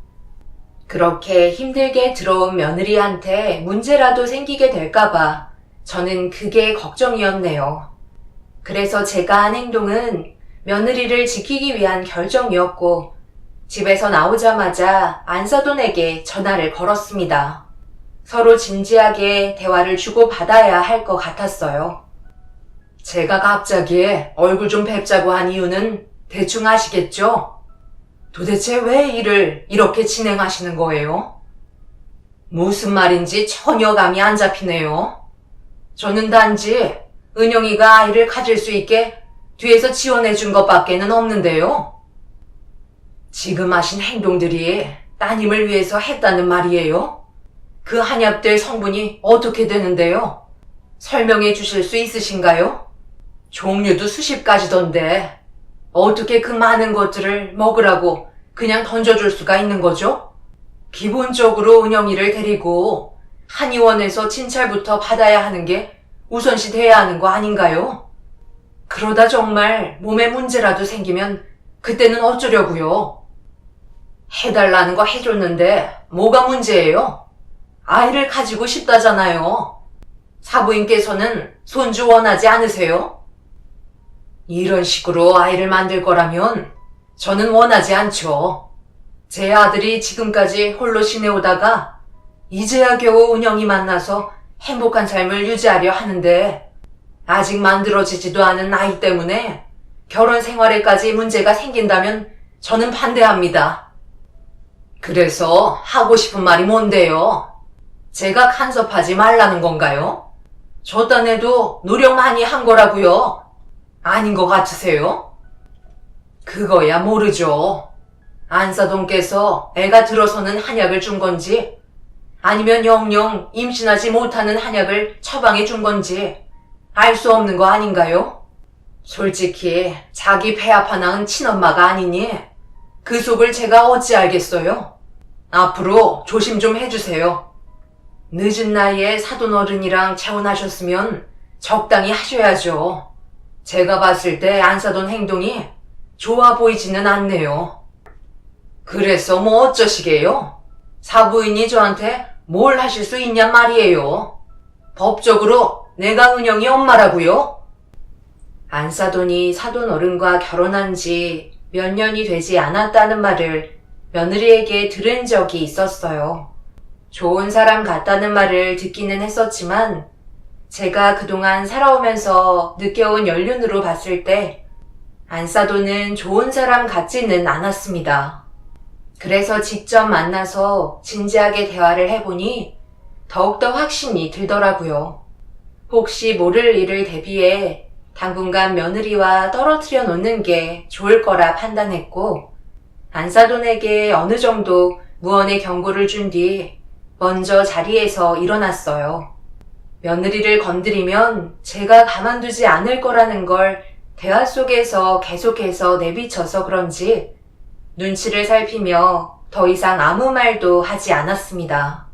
그렇게 힘들게 들어온 며느리한테 문제라도 생기게 될까봐 저는 그게 걱정이었네요. 그래서 제가 한 행동은 며느리를 지키기 위한 결정이었고 집에서 나오자마자 안사돈에게 전화를 걸었습니다. 서로 진지하게 대화를 주고받아야 할 것 같았어요. 제가 갑자기 얼굴 좀 뵙자고 한 이유는 대충 아시겠죠? 도대체 왜 일을 이렇게 진행하시는 거예요? 무슨 말인지 전혀 감이 안 잡히네요. 저는 단지 은영이가 아이를 가질 수 있게 뒤에서 지원해 준 것밖에는 없는데요. 지금 하신 행동들이 따님을 위해서 했다는 말이에요? 그 한약들 성분이 어떻게 되는데요? 설명해 주실 수 있으신가요? 종류도 수십 가지던데 어떻게 그 많은 것들을 먹으라고 그냥 던져줄 수가 있는 거죠? 기본적으로 은영이를 데리고 한의원에서 진찰부터 받아야 하는 게 우선시 돼야 하는 거 아닌가요? 그러다 정말 몸에 문제라도 생기면 그때는 어쩌려고요? 해달라는 거 해줬는데 뭐가 문제예요? 아이를 가지고 싶다잖아요. 사부인께서는 손주 원하지 않으세요? 이런 식으로 아이를 만들 거라면 저는 원하지 않죠. 제 아들이 지금까지 홀로 지내오다가 이제야 겨우 은영이 만나서 행복한 삶을 유지하려 하는데 아직 만들어지지도 않은 아이 때문에 결혼 생활에까지 문제가 생긴다면 저는 반대합니다. 그래서 하고 싶은 말이 뭔데요? 제가 간섭하지 말라는 건가요? 저 딴에도 노력 많이 한 거라고요. 아닌 것 같으세요? 그거야 모르죠. 안사돈께서 애가 들어서는 한약을 준 건지 아니면 영영 임신하지 못하는 한약을 처방해 준 건지 알 수 없는 거 아닌가요? 솔직히 자기 배 아파 낳은 친엄마가 아니니 그 속을 제가 어찌 알겠어요? 앞으로 조심 좀 해주세요. 늦은 나이에 사돈 어른이랑 재혼하셨으면 적당히 하셔야죠. 제가 봤을 때 안사돈 행동이 좋아 보이지는 않네요. 그래서 뭐 어쩌시게요? 사부인이 저한테 뭘 하실 수 있냔 말이에요. 법적으로 내가 은영이 엄마라고요? 안사돈이 사돈 어른과 결혼한 지 몇 년이 되지 않았다는 말을 며느리에게 들은 적이 있었어요. 좋은 사람 같다는 말을 듣기는 했었지만 제가 그동안 살아오면서 느껴온 연륜으로 봤을 때 안사도는 좋은 사람 같지는 않았습니다. 그래서 직접 만나서 진지하게 대화를 해보니 더욱더 확신이 들더라고요. 혹시 모를 일을 대비해 당분간 며느리와 떨어뜨려 놓는 게 좋을 거라 판단했고, 안사돈에게 어느 정도 무언의 경고를 준 뒤 먼저 자리에서 일어났어요. 며느리를 건드리면 제가 가만두지 않을 거라는 걸 대화 속에서 계속해서 내비쳐서 그런지 눈치를 살피며 더 이상 아무 말도 하지 않았습니다.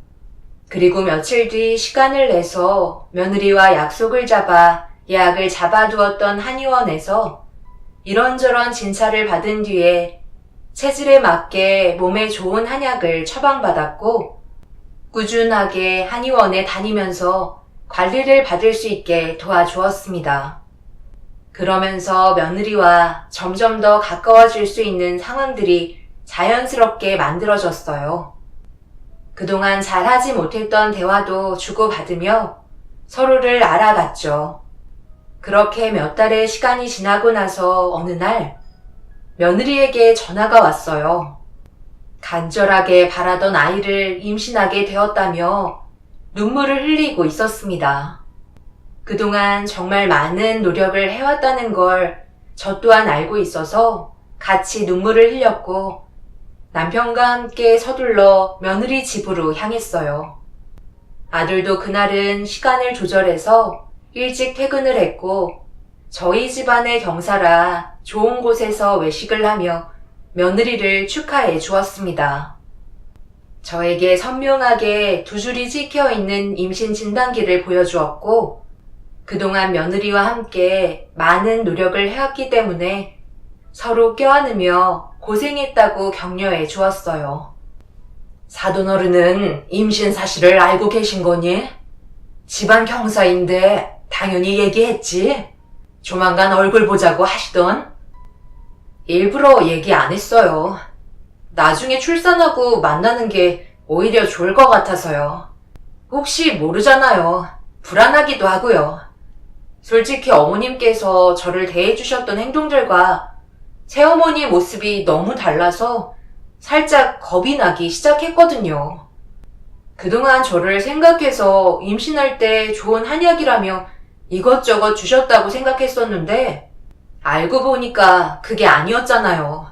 그리고 며칠 뒤 시간을 내서 며느리와 약속을 잡아 예약을 잡아두었던 한의원에서 이런저런 진찰을 받은 뒤에 체질에 맞게 몸에 좋은 한약을 처방받았고 꾸준하게 한의원에 다니면서 관리를 받을 수 있게 도와주었습니다. 그러면서 며느리와 점점 더 가까워질 수 있는 상황들이 자연스럽게 만들어졌어요. 그동안 잘하지 못했던 대화도 주고받으며 서로를 알아갔죠. 그렇게 몇 달의 시간이 지나고 나서 어느 날 며느리에게 전화가 왔어요. 간절하게 바라던 아이를 임신하게 되었다며 눈물을 흘리고 있었습니다. 그동안 정말 많은 노력을 해왔다는 걸 저 또한 알고 있어서 같이 눈물을 흘렸고 남편과 함께 서둘러 며느리 집으로 향했어요. 아들도 그날은 시간을 조절해서 일찍 퇴근을 했고 저희 집안의 경사라 좋은 곳에서 외식을 하며 며느리를 축하해 주었습니다. 저에게 선명하게 두 줄이 찍혀있는 임신 진단기를 보여주었고 그동안 며느리와 함께 많은 노력을 해왔기 때문에 서로 껴안으며 고생했다고 격려해 주었어요. 사돈어른은 임신 사실을 알고 계신 거니? 집안 경사인데 당연히 얘기했지. 조만간 얼굴 보자고 하시던. 일부러 얘기 안 했어요. 나중에 출산하고 만나는 게 오히려 좋을 것 같아서요. 혹시 모르잖아요. 불안하기도 하고요. 솔직히 어머님께서 저를 대해주셨던 행동들과 새어머니의 모습이 너무 달라서 살짝 겁이 나기 시작했거든요. 그동안 저를 생각해서 임신할 때 좋은 한약이라며 이것저것 주셨다고 생각했었는데 알고 보니까 그게 아니었잖아요.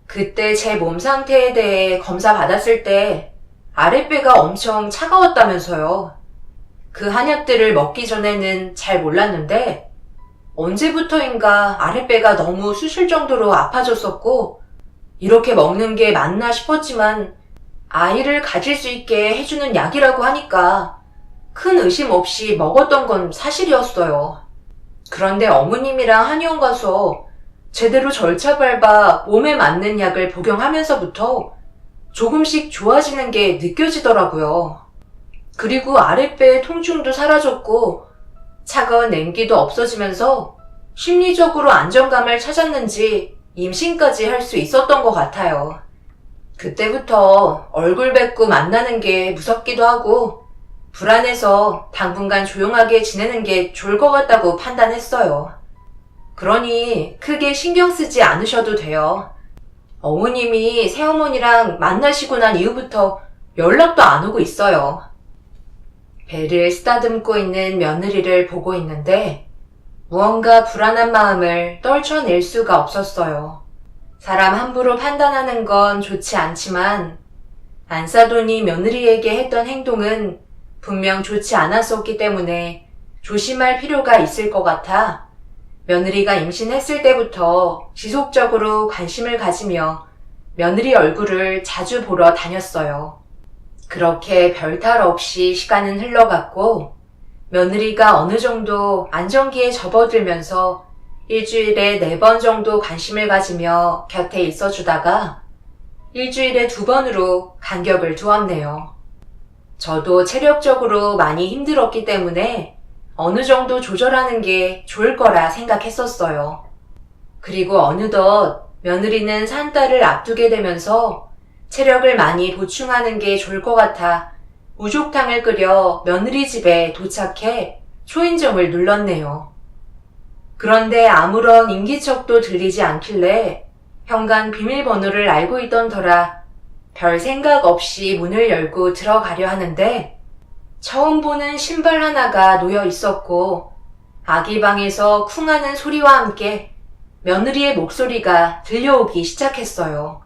그때 제 몸 상태에 대해 검사 받았을 때 아랫배가 엄청 차가웠다면서요. 그 한약들을 먹기 전에는 잘 몰랐는데 언제부터인가 아랫배가 너무 쑤실 정도로 아파졌었고 이렇게 먹는 게 맞나 싶었지만 아이를 가질 수 있게 해주는 약이라고 하니까 큰 의심 없이 먹었던 건 사실이었어요. 그런데 어머님이랑 한의원 가서 제대로 절차 밟아 몸에 맞는 약을 복용하면서부터 조금씩 좋아지는 게 느껴지더라고요. 그리고 아랫배의 통증도 사라졌고 차가운 냉기도 없어지면서 심리적으로 안정감을 찾았는지 임신까지 할 수 있었던 것 같아요. 그때부터 얼굴 뵙고 만나는 게 무섭기도 하고 불안해서 당분간 조용하게 지내는 게 좋을 것 같다고 판단했어요. 그러니 크게 신경 쓰지 않으셔도 돼요. 어머님이 새어머니랑 만나시고 난 이후부터 연락도 안 오고 있어요. 배를 쓰다듬고 있는 며느리를 보고 있는데 무언가 불안한 마음을 떨쳐낼 수가 없었어요. 사람 함부로 판단하는 건 좋지 않지만 안사돈이 며느리에게 했던 행동은 분명 좋지 않았었기 때문에 조심할 필요가 있을 것 같아 며느리가 임신했을 때부터 지속적으로 관심을 가지며 며느리 얼굴을 자주 보러 다녔어요. 그렇게 별탈 없이 시간은 흘러갔고 며느리가 어느 정도 안정기에 접어들면서 일주일에 4번 정도 관심을 가지며 곁에 있어주다가 일주일에 2번으로 간격을 두었네요. 저도 체력적으로 많이 힘들었기 때문에 어느 정도 조절하는 게 좋을 거라 생각했었어요. 그리고 어느덧 며느리는 산딸을 앞두게 되면서 체력을 많이 보충하는 게 좋을 것 같아 우족탕을 끓여 며느리 집에 도착해 초인종을 눌렀네요. 그런데 아무런 인기척도 들리지 않길래 현관 비밀번호를 알고 있던 터라 별 생각 없이 문을 열고 들어가려 하는데 처음 보는 신발 하나가 놓여 있었고 아기 방에서 쿵하는 소리와 함께 며느리의 목소리가 들려오기 시작했어요.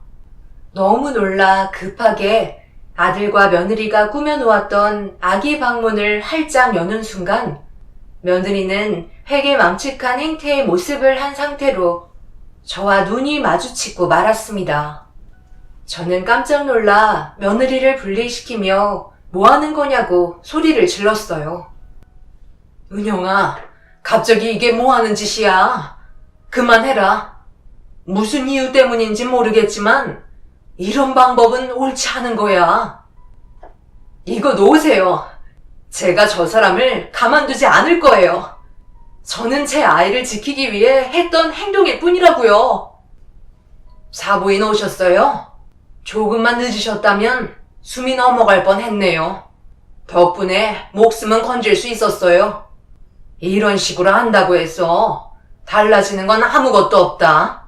너무 놀라 급하게 아들과 며느리가 꾸며놓았던 아기 방문을 활짝 여는 순간 며느리는 회개망측한 행태의 모습을 한 상태로 저와 눈이 마주치고 말았습니다. 저는 깜짝 놀라 며느리를 분리시키며 뭐 하는 거냐고 소리를 질렀어요. 은영아, 갑자기 이게 뭐 하는 짓이야? 그만해라. 무슨 이유 때문인지 모르겠지만 이런 방법은 옳지 않은 거야. 이거 놓으세요. 제가 저 사람을 가만두지 않을 거예요. 저는 제 아이를 지키기 위해 했던 행동일 뿐이라고요. 사부인 오셨어요? 조금만 늦으셨다면 숨이 넘어갈 뻔했네요. 덕분에 목숨은 건질 수 있었어요. 이런 식으로 한다고 해서 달라지는 건 아무것도 없다.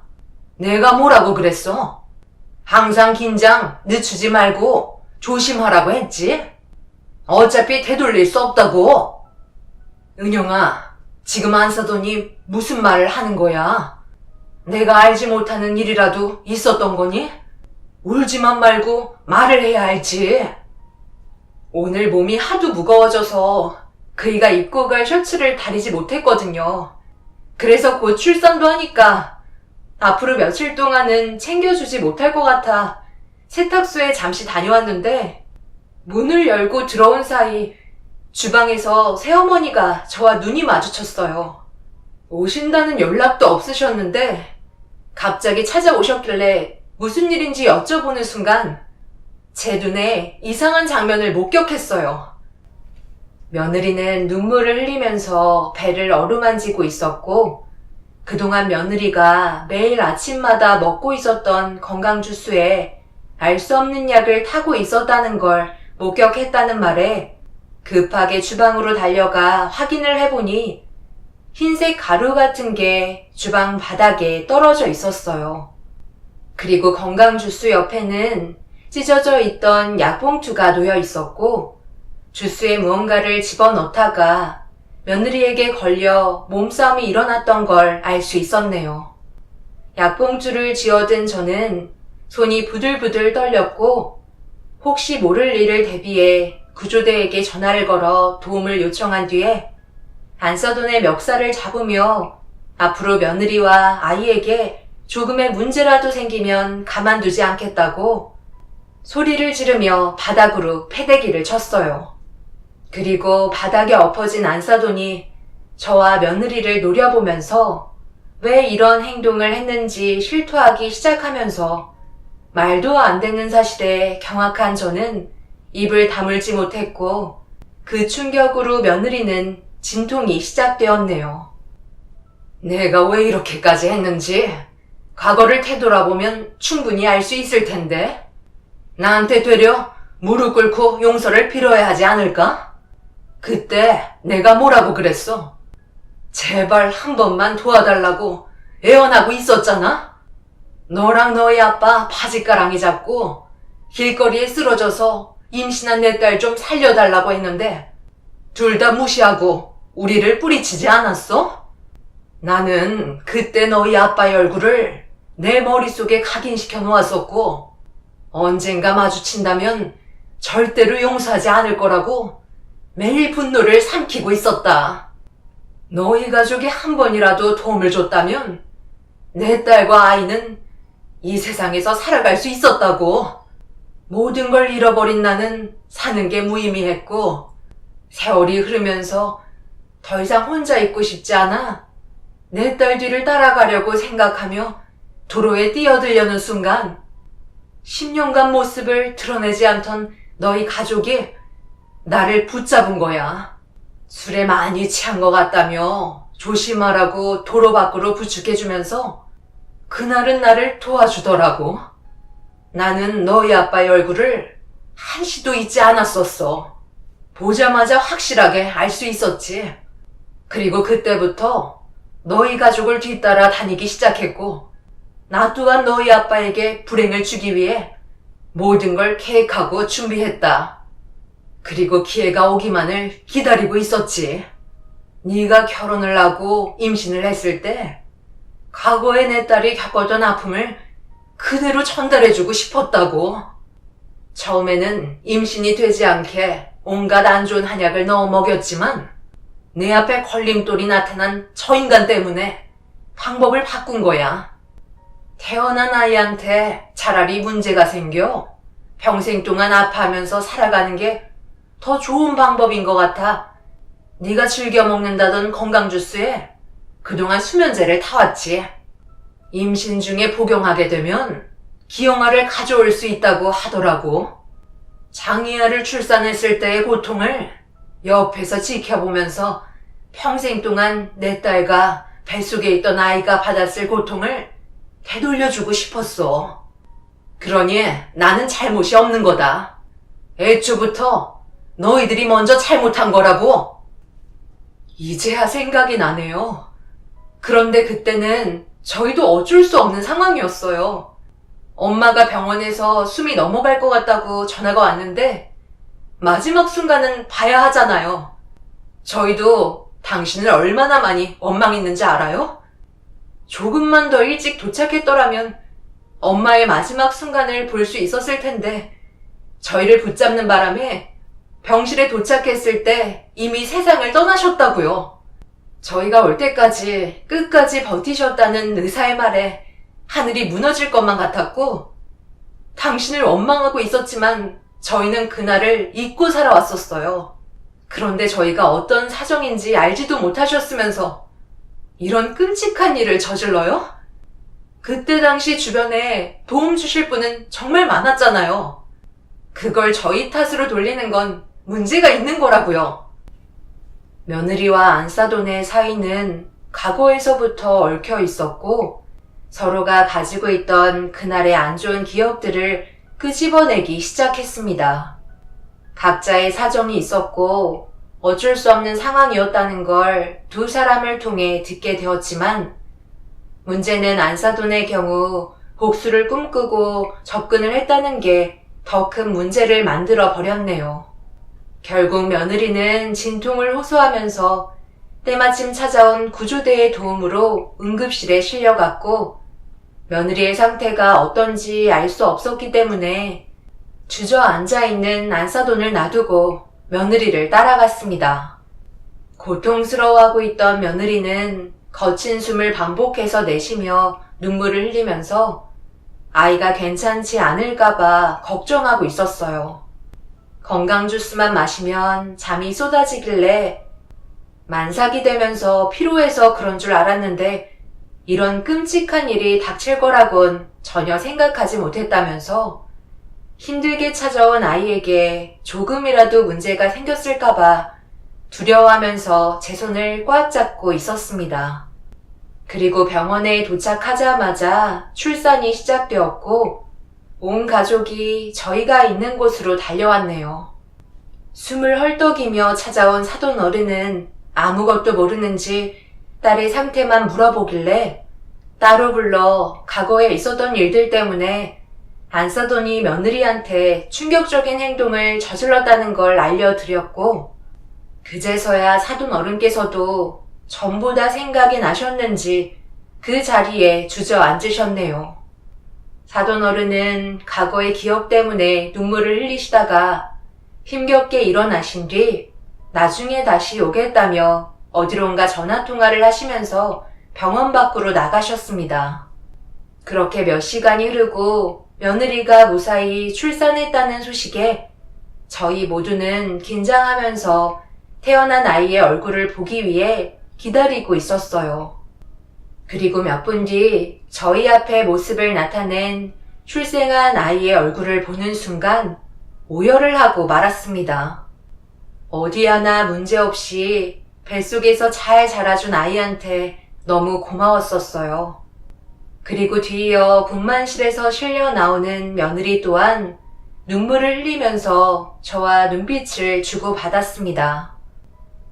내가 뭐라고 그랬어? 항상 긴장 늦추지 말고 조심하라고 했지? 어차피 되돌릴 수 없다고. 은영아, 지금 안사돈이 무슨 말을 하는 거야? 내가 알지 못하는 일이라도 있었던 거니? 울지만 말고 말을 해야 할지. 오늘 몸이 하도 무거워져서 그이가 입고 갈 셔츠를 다리지 못했거든요. 그래서 곧 출산도 하니까 앞으로 며칠 동안은 챙겨주지 못할 것 같아 세탁소에 잠시 다녀왔는데 문을 열고 들어온 사이 주방에서 새어머니가 저와 눈이 마주쳤어요. 오신다는 연락도 없으셨는데 갑자기 찾아오셨길래 무슨 일인지 여쭤보는 순간 제 눈에 이상한 장면을 목격했어요. 며느리는 눈물을 흘리면서 배를 어루만지고 있었고 그동안 며느리가 매일 아침마다 먹고 있었던 건강주스에 알 수 없는 약을 타고 있었다는 걸 목격했다는 말에 급하게 주방으로 달려가 확인을 해보니 흰색 가루 같은 게 주방 바닥에 떨어져 있었어요. 그리고 건강주스 옆에는 찢어져 있던 약봉투가 놓여 있었고 주스에 무언가를 집어넣다가 며느리에게 걸려 몸싸움이 일어났던 걸 알 수 있었네요. 약봉투를 쥐어든 저는 손이 부들부들 떨렸고 혹시 모를 일을 대비해 구조대에게 전화를 걸어 도움을 요청한 뒤에 안사돈의 멱살을 잡으며 앞으로 며느리와 아이에게 조금의 문제라도 생기면 가만두지 않겠다고 소리를 지르며 바닥으로 패대기를 쳤어요. 그리고 바닥에 엎어진 안사돈이 저와 며느리를 노려보면서 왜 이런 행동을 했는지 실토하기 시작하면서 말도 안 되는 사실에 경악한 저는 입을 다물지 못했고 그 충격으로 며느리는 진통이 시작되었네요. 내가 왜 이렇게까지 했는지 과거를 되돌아보면 충분히 알 수 있을 텐데 나한테 되려 무릎 꿇고 용서를 빌어야 하지 않을까? 그때 내가 뭐라고 그랬어? 제발 한 번만 도와달라고 애원하고 있었잖아? 너랑 너희 아빠 바지가랑이 잡고 길거리에 쓰러져서 임신한 내 딸 좀 살려달라고 했는데 둘 다 무시하고 우리를 뿌리치지 않았어? 나는 그때 너희 아빠의 얼굴을 내 머릿속에 각인시켜 놓았었고 언젠가 마주친다면 절대로 용서하지 않을 거라고 매일 분노를 삼키고 있었다. 너희 가족이 한 번이라도 도움을 줬다면 내 딸과 아이는 이 세상에서 살아갈 수 있었다고. 모든 걸 잃어버린 나는 사는 게 무의미했고 세월이 흐르면서 더 이상 혼자 있고 싶지 않아 내 딸 뒤를 따라가려고 생각하며 도로에 뛰어들려는 순간 10년간 모습을 드러내지 않던 너희 가족이 나를 붙잡은 거야. 술에 많이 취한 것 같다며 조심하라고 도로 밖으로 부축해주면서 그날은 나를 도와주더라고. 나는 너희 아빠의 얼굴을 한시도 잊지 않았었어. 보자마자 확실하게 알 수 있었지. 그리고 그때부터 너희 가족을 뒤따라 다니기 시작했고, 나 또한 너희 아빠에게 불행을 주기 위해 모든 걸 계획하고 준비했다. 그리고 기회가 오기만을 기다리고 있었지. 네가 결혼을 하고 임신을 했을 때 과거에 내 딸이 겪었던 아픔을 그대로 전달해주고 싶었다고. 처음에는 임신이 되지 않게 온갖 안 좋은 한약을 넣어 먹였지만 내 앞에 걸림돌이 나타난 저 인간 때문에 방법을 바꾼 거야. 태어난 아이한테 차라리 문제가 생겨 평생 동안 아파하면서 살아가는 게 더 좋은 방법인 것 같아. 네가 즐겨 먹는다던 건강 주스에 그동안 수면제를 타왔지. 임신 중에 복용하게 되면 기형아를 가져올 수 있다고 하더라고. 장이아를 출산했을 때의 고통을 옆에서 지켜보면서 평생 동안 내 딸과 뱃속에 있던 아이가 받았을 고통을 되돌려주고 싶었어. 그러니 나는 잘못이 없는 거다. 애초부터 너희들이 먼저 잘못한 거라고. 이제야 생각이 나네요. 그런데 그때는 저희도 어쩔 수 없는 상황이었어요. 엄마가 병원에서 숨이 넘어갈 것 같다고 전화가 왔는데 마지막 순간은 봐야 하잖아요. 저희도 당신을 얼마나 많이 원망했는지 알아요? 조금만 더 일찍 도착했더라면 엄마의 마지막 순간을 볼 수 있었을 텐데 저희를 붙잡는 바람에 병실에 도착했을 때 이미 세상을 떠나셨다고요. 저희가 올 때까지 끝까지 버티셨다는 의사의 말에 하늘이 무너질 것만 같았고, 당신을 원망하고 있었지만 저희는 그날을 잊고 살아왔었어요. 그런데 저희가 어떤 사정인지 알지도 못하셨으면서 이런 끔찍한 일을 저질러요? 그때 당시 주변에 도움 주실 분은 정말 많았잖아요. 그걸 저희 탓으로 돌리는 건 문제가 있는 거라고요. 며느리와 안사돈의 사이는 과거에서부터 얽혀 있었고 서로가 가지고 있던 그날의 안 좋은 기억들을 끄집어내기 시작했습니다. 각자의 사정이 있었고 어쩔 수 없는 상황이었다는 걸 두 사람을 통해 듣게 되었지만 문제는 안사돈의 경우 복수를 꿈꾸고 접근을 했다는 게 더 큰 문제를 만들어 버렸네요. 결국 며느리는 진통을 호소하면서 때마침 찾아온 구조대의 도움으로 응급실에 실려갔고 며느리의 상태가 어떤지 알 수 없었기 때문에 주저앉아 있는 안사돈을 놔두고 며느리를 따라갔습니다. 고통스러워하고 있던 며느리는 거친 숨을 반복해서 내쉬며 눈물을 흘리면서 아이가 괜찮지 않을까봐 걱정하고 있었어요. 건강 주스만 마시면 잠이 쏟아지길래 만삭이 되면서 피로해서 그런 줄 알았는데 이런 끔찍한 일이 닥칠 거라곤 전혀 생각하지 못했다면서 힘들게 찾아온 아이에게 조금이라도 문제가 생겼을까봐 두려워하면서 제 손을 꽉 잡고 있었습니다. 그리고 병원에 도착하자마자 출산이 시작되었고 온 가족이 저희가 있는 곳으로 달려왔네요. 숨을 헐떡이며 찾아온 사돈 어른은 아무것도 모르는지 딸의 상태만 물어보길래 따로 불러 과거에 있었던 일들 때문에 안사돈이 며느리한테 충격적인 행동을 저질렀다는 걸 알려드렸고 그제서야 사돈 어른께서도 전부 다 생각이 나셨는지 그 자리에 주저앉으셨네요. 사돈 어른은 과거의 기억 때문에 눈물을 흘리시다가 힘겹게 일어나신 뒤 나중에 다시 오겠다며 어디론가 전화통화를 하시면서 병원 밖으로 나가셨습니다. 그렇게 몇 시간이 흐르고 며느리가 무사히 출산했다는 소식에 저희 모두는 긴장하면서 태어난 아이의 얼굴을 보기 위해 기다리고 있었어요. 그리고 몇 분 뒤 저희 앞에 모습을 나타낸 출생한 아이의 얼굴을 보는 순간 오열을 하고 말았습니다. 어디 하나 문제없이 뱃속에서 잘 자라준 아이한테 너무 고마웠었어요. 그리고 뒤이어 분만실에서 실려 나오는 며느리 또한 눈물을 흘리면서 저와 눈빛을 주고받았습니다.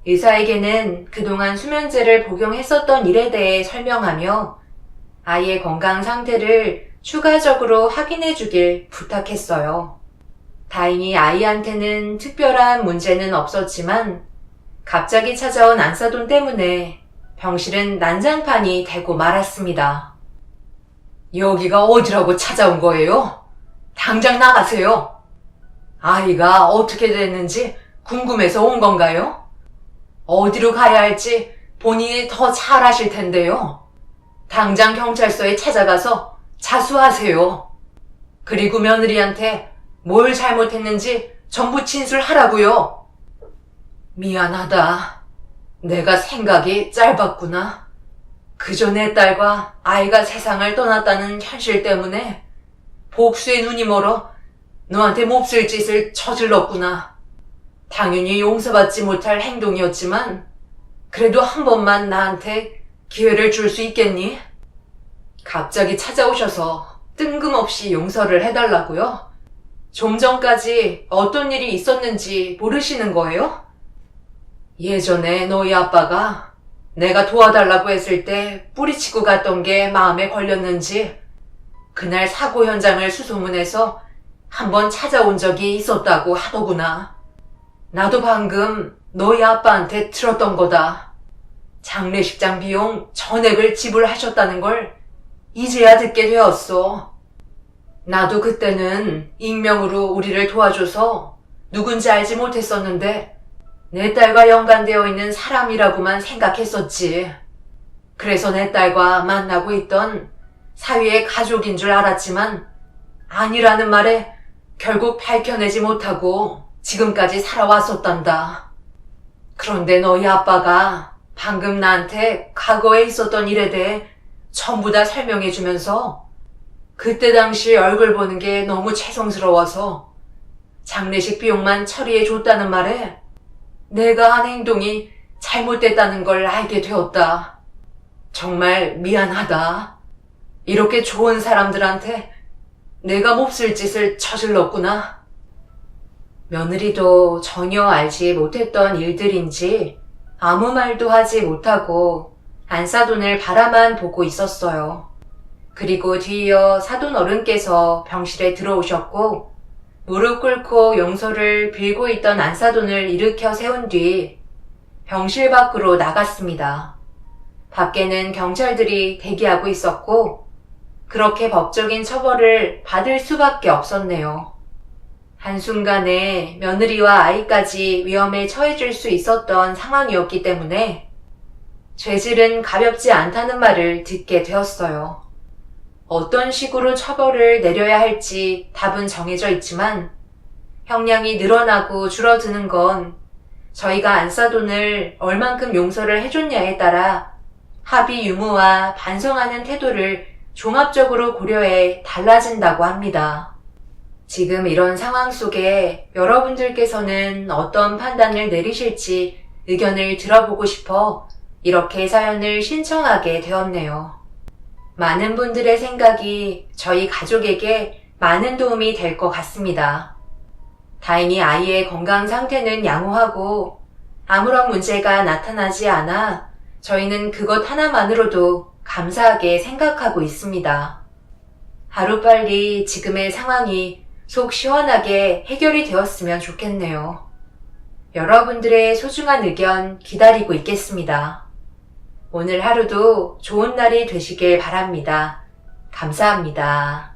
의사에게는 그동안 수면제를 복용했었던 일에 대해 설명하며 아이의 건강 상태를 추가적으로 확인해 주길 부탁했어요. 다행히 아이한테는 특별한 문제는 없었지만 갑자기 찾아온 안사돈 때문에 병실은 난장판이 되고 말았습니다. 여기가 어디라고 찾아온 거예요? 당장 나가세요. 아이가 어떻게 됐는지 궁금해서 온 건가요? 어디로 가야 할지 본인이 더 잘 아실 텐데요. 당장 경찰서에 찾아가서 자수하세요. 그리고 며느리한테 뭘 잘못했는지 전부 진술하라고요. 미안하다. 내가 생각이 짧았구나. 그저 내 딸과 아이가 세상을 떠났다는 현실 때문에 복수의 눈이 멀어 너한테 몹쓸 짓을 저질렀구나. 당연히 용서받지 못할 행동이었지만 그래도 한 번만 나한테 기회를 줄 수 있겠니? 갑자기 찾아오셔서 뜬금없이 용서를 해달라고요? 좀 전까지 어떤 일이 있었는지 모르시는 거예요? 예전에 너희 아빠가 내가 도와달라고 했을 때 뿌리치고 갔던 게 마음에 걸렸는지 그날 사고 현장을 수소문해서 한번 찾아온 적이 있었다고 하더구나. 나도 방금 너희 아빠한테 들었던 거다. 장례식장 비용 전액을 지불하셨다는 걸 이제야 듣게 되었어. 나도 그때는 익명으로 우리를 도와줘서 누군지 알지 못했었는데 내 딸과 연관되어 있는 사람이라고만 생각했었지. 그래서 내 딸과 만나고 있던 사위의 가족인 줄 알았지만 아니라는 말에 결국 밝혀내지 못하고 지금까지 살아왔었단다. 그런데 너희 아빠가 방금 나한테 과거에 있었던 일에 대해 전부 다 설명해주면서 그때 당시 얼굴 보는 게 너무 죄송스러워서 장례식 비용만 처리해줬다는 말에 내가 한 행동이 잘못됐다는 걸 알게 되었다. 정말 미안하다. 이렇게 좋은 사람들한테 내가 몹쓸 짓을 저질렀구나. 며느리도 전혀 알지 못했던 일들인지 아무 말도 하지 못하고 안사돈을 바라만 보고 있었어요. 그리고 뒤이어 사돈 어른께서 병실에 들어오셨고 무릎 꿇고 용서를 빌고 있던 안사돈을 일으켜 세운 뒤 병실 밖으로 나갔습니다. 밖에는 경찰들이 대기하고 있었고 그렇게 법적인 처벌을 받을 수밖에 없었네요. 한순간에 며느리와 아이까지 위험에 처해질 수 있었던 상황이었기 때문에 죄질은 가볍지 않다는 말을 듣게 되었어요. 어떤 식으로 처벌을 내려야 할지 답은 정해져 있지만 형량이 늘어나고 줄어드는 건 저희가 안사돈을 얼만큼 용서를 해줬냐에 따라 합의 유무와 반성하는 태도를 종합적으로 고려해 달라진다고 합니다. 지금 이런 상황 속에 여러분들께서는 어떤 판단을 내리실지 의견을 들어보고 싶어 이렇게 사연을 신청하게 되었네요. 많은 분들의 생각이 저희 가족에게 많은 도움이 될 것 같습니다. 다행히 아이의 건강 상태는 양호하고 아무런 문제가 나타나지 않아 저희는 그것 하나만으로도 감사하게 생각하고 있습니다. 하루빨리 지금의 상황이 속 시원하게 해결이 되었으면 좋겠네요. 여러분들의 소중한 의견 기다리고 있겠습니다. 오늘 하루도 좋은 날이 되시길 바랍니다. 감사합니다.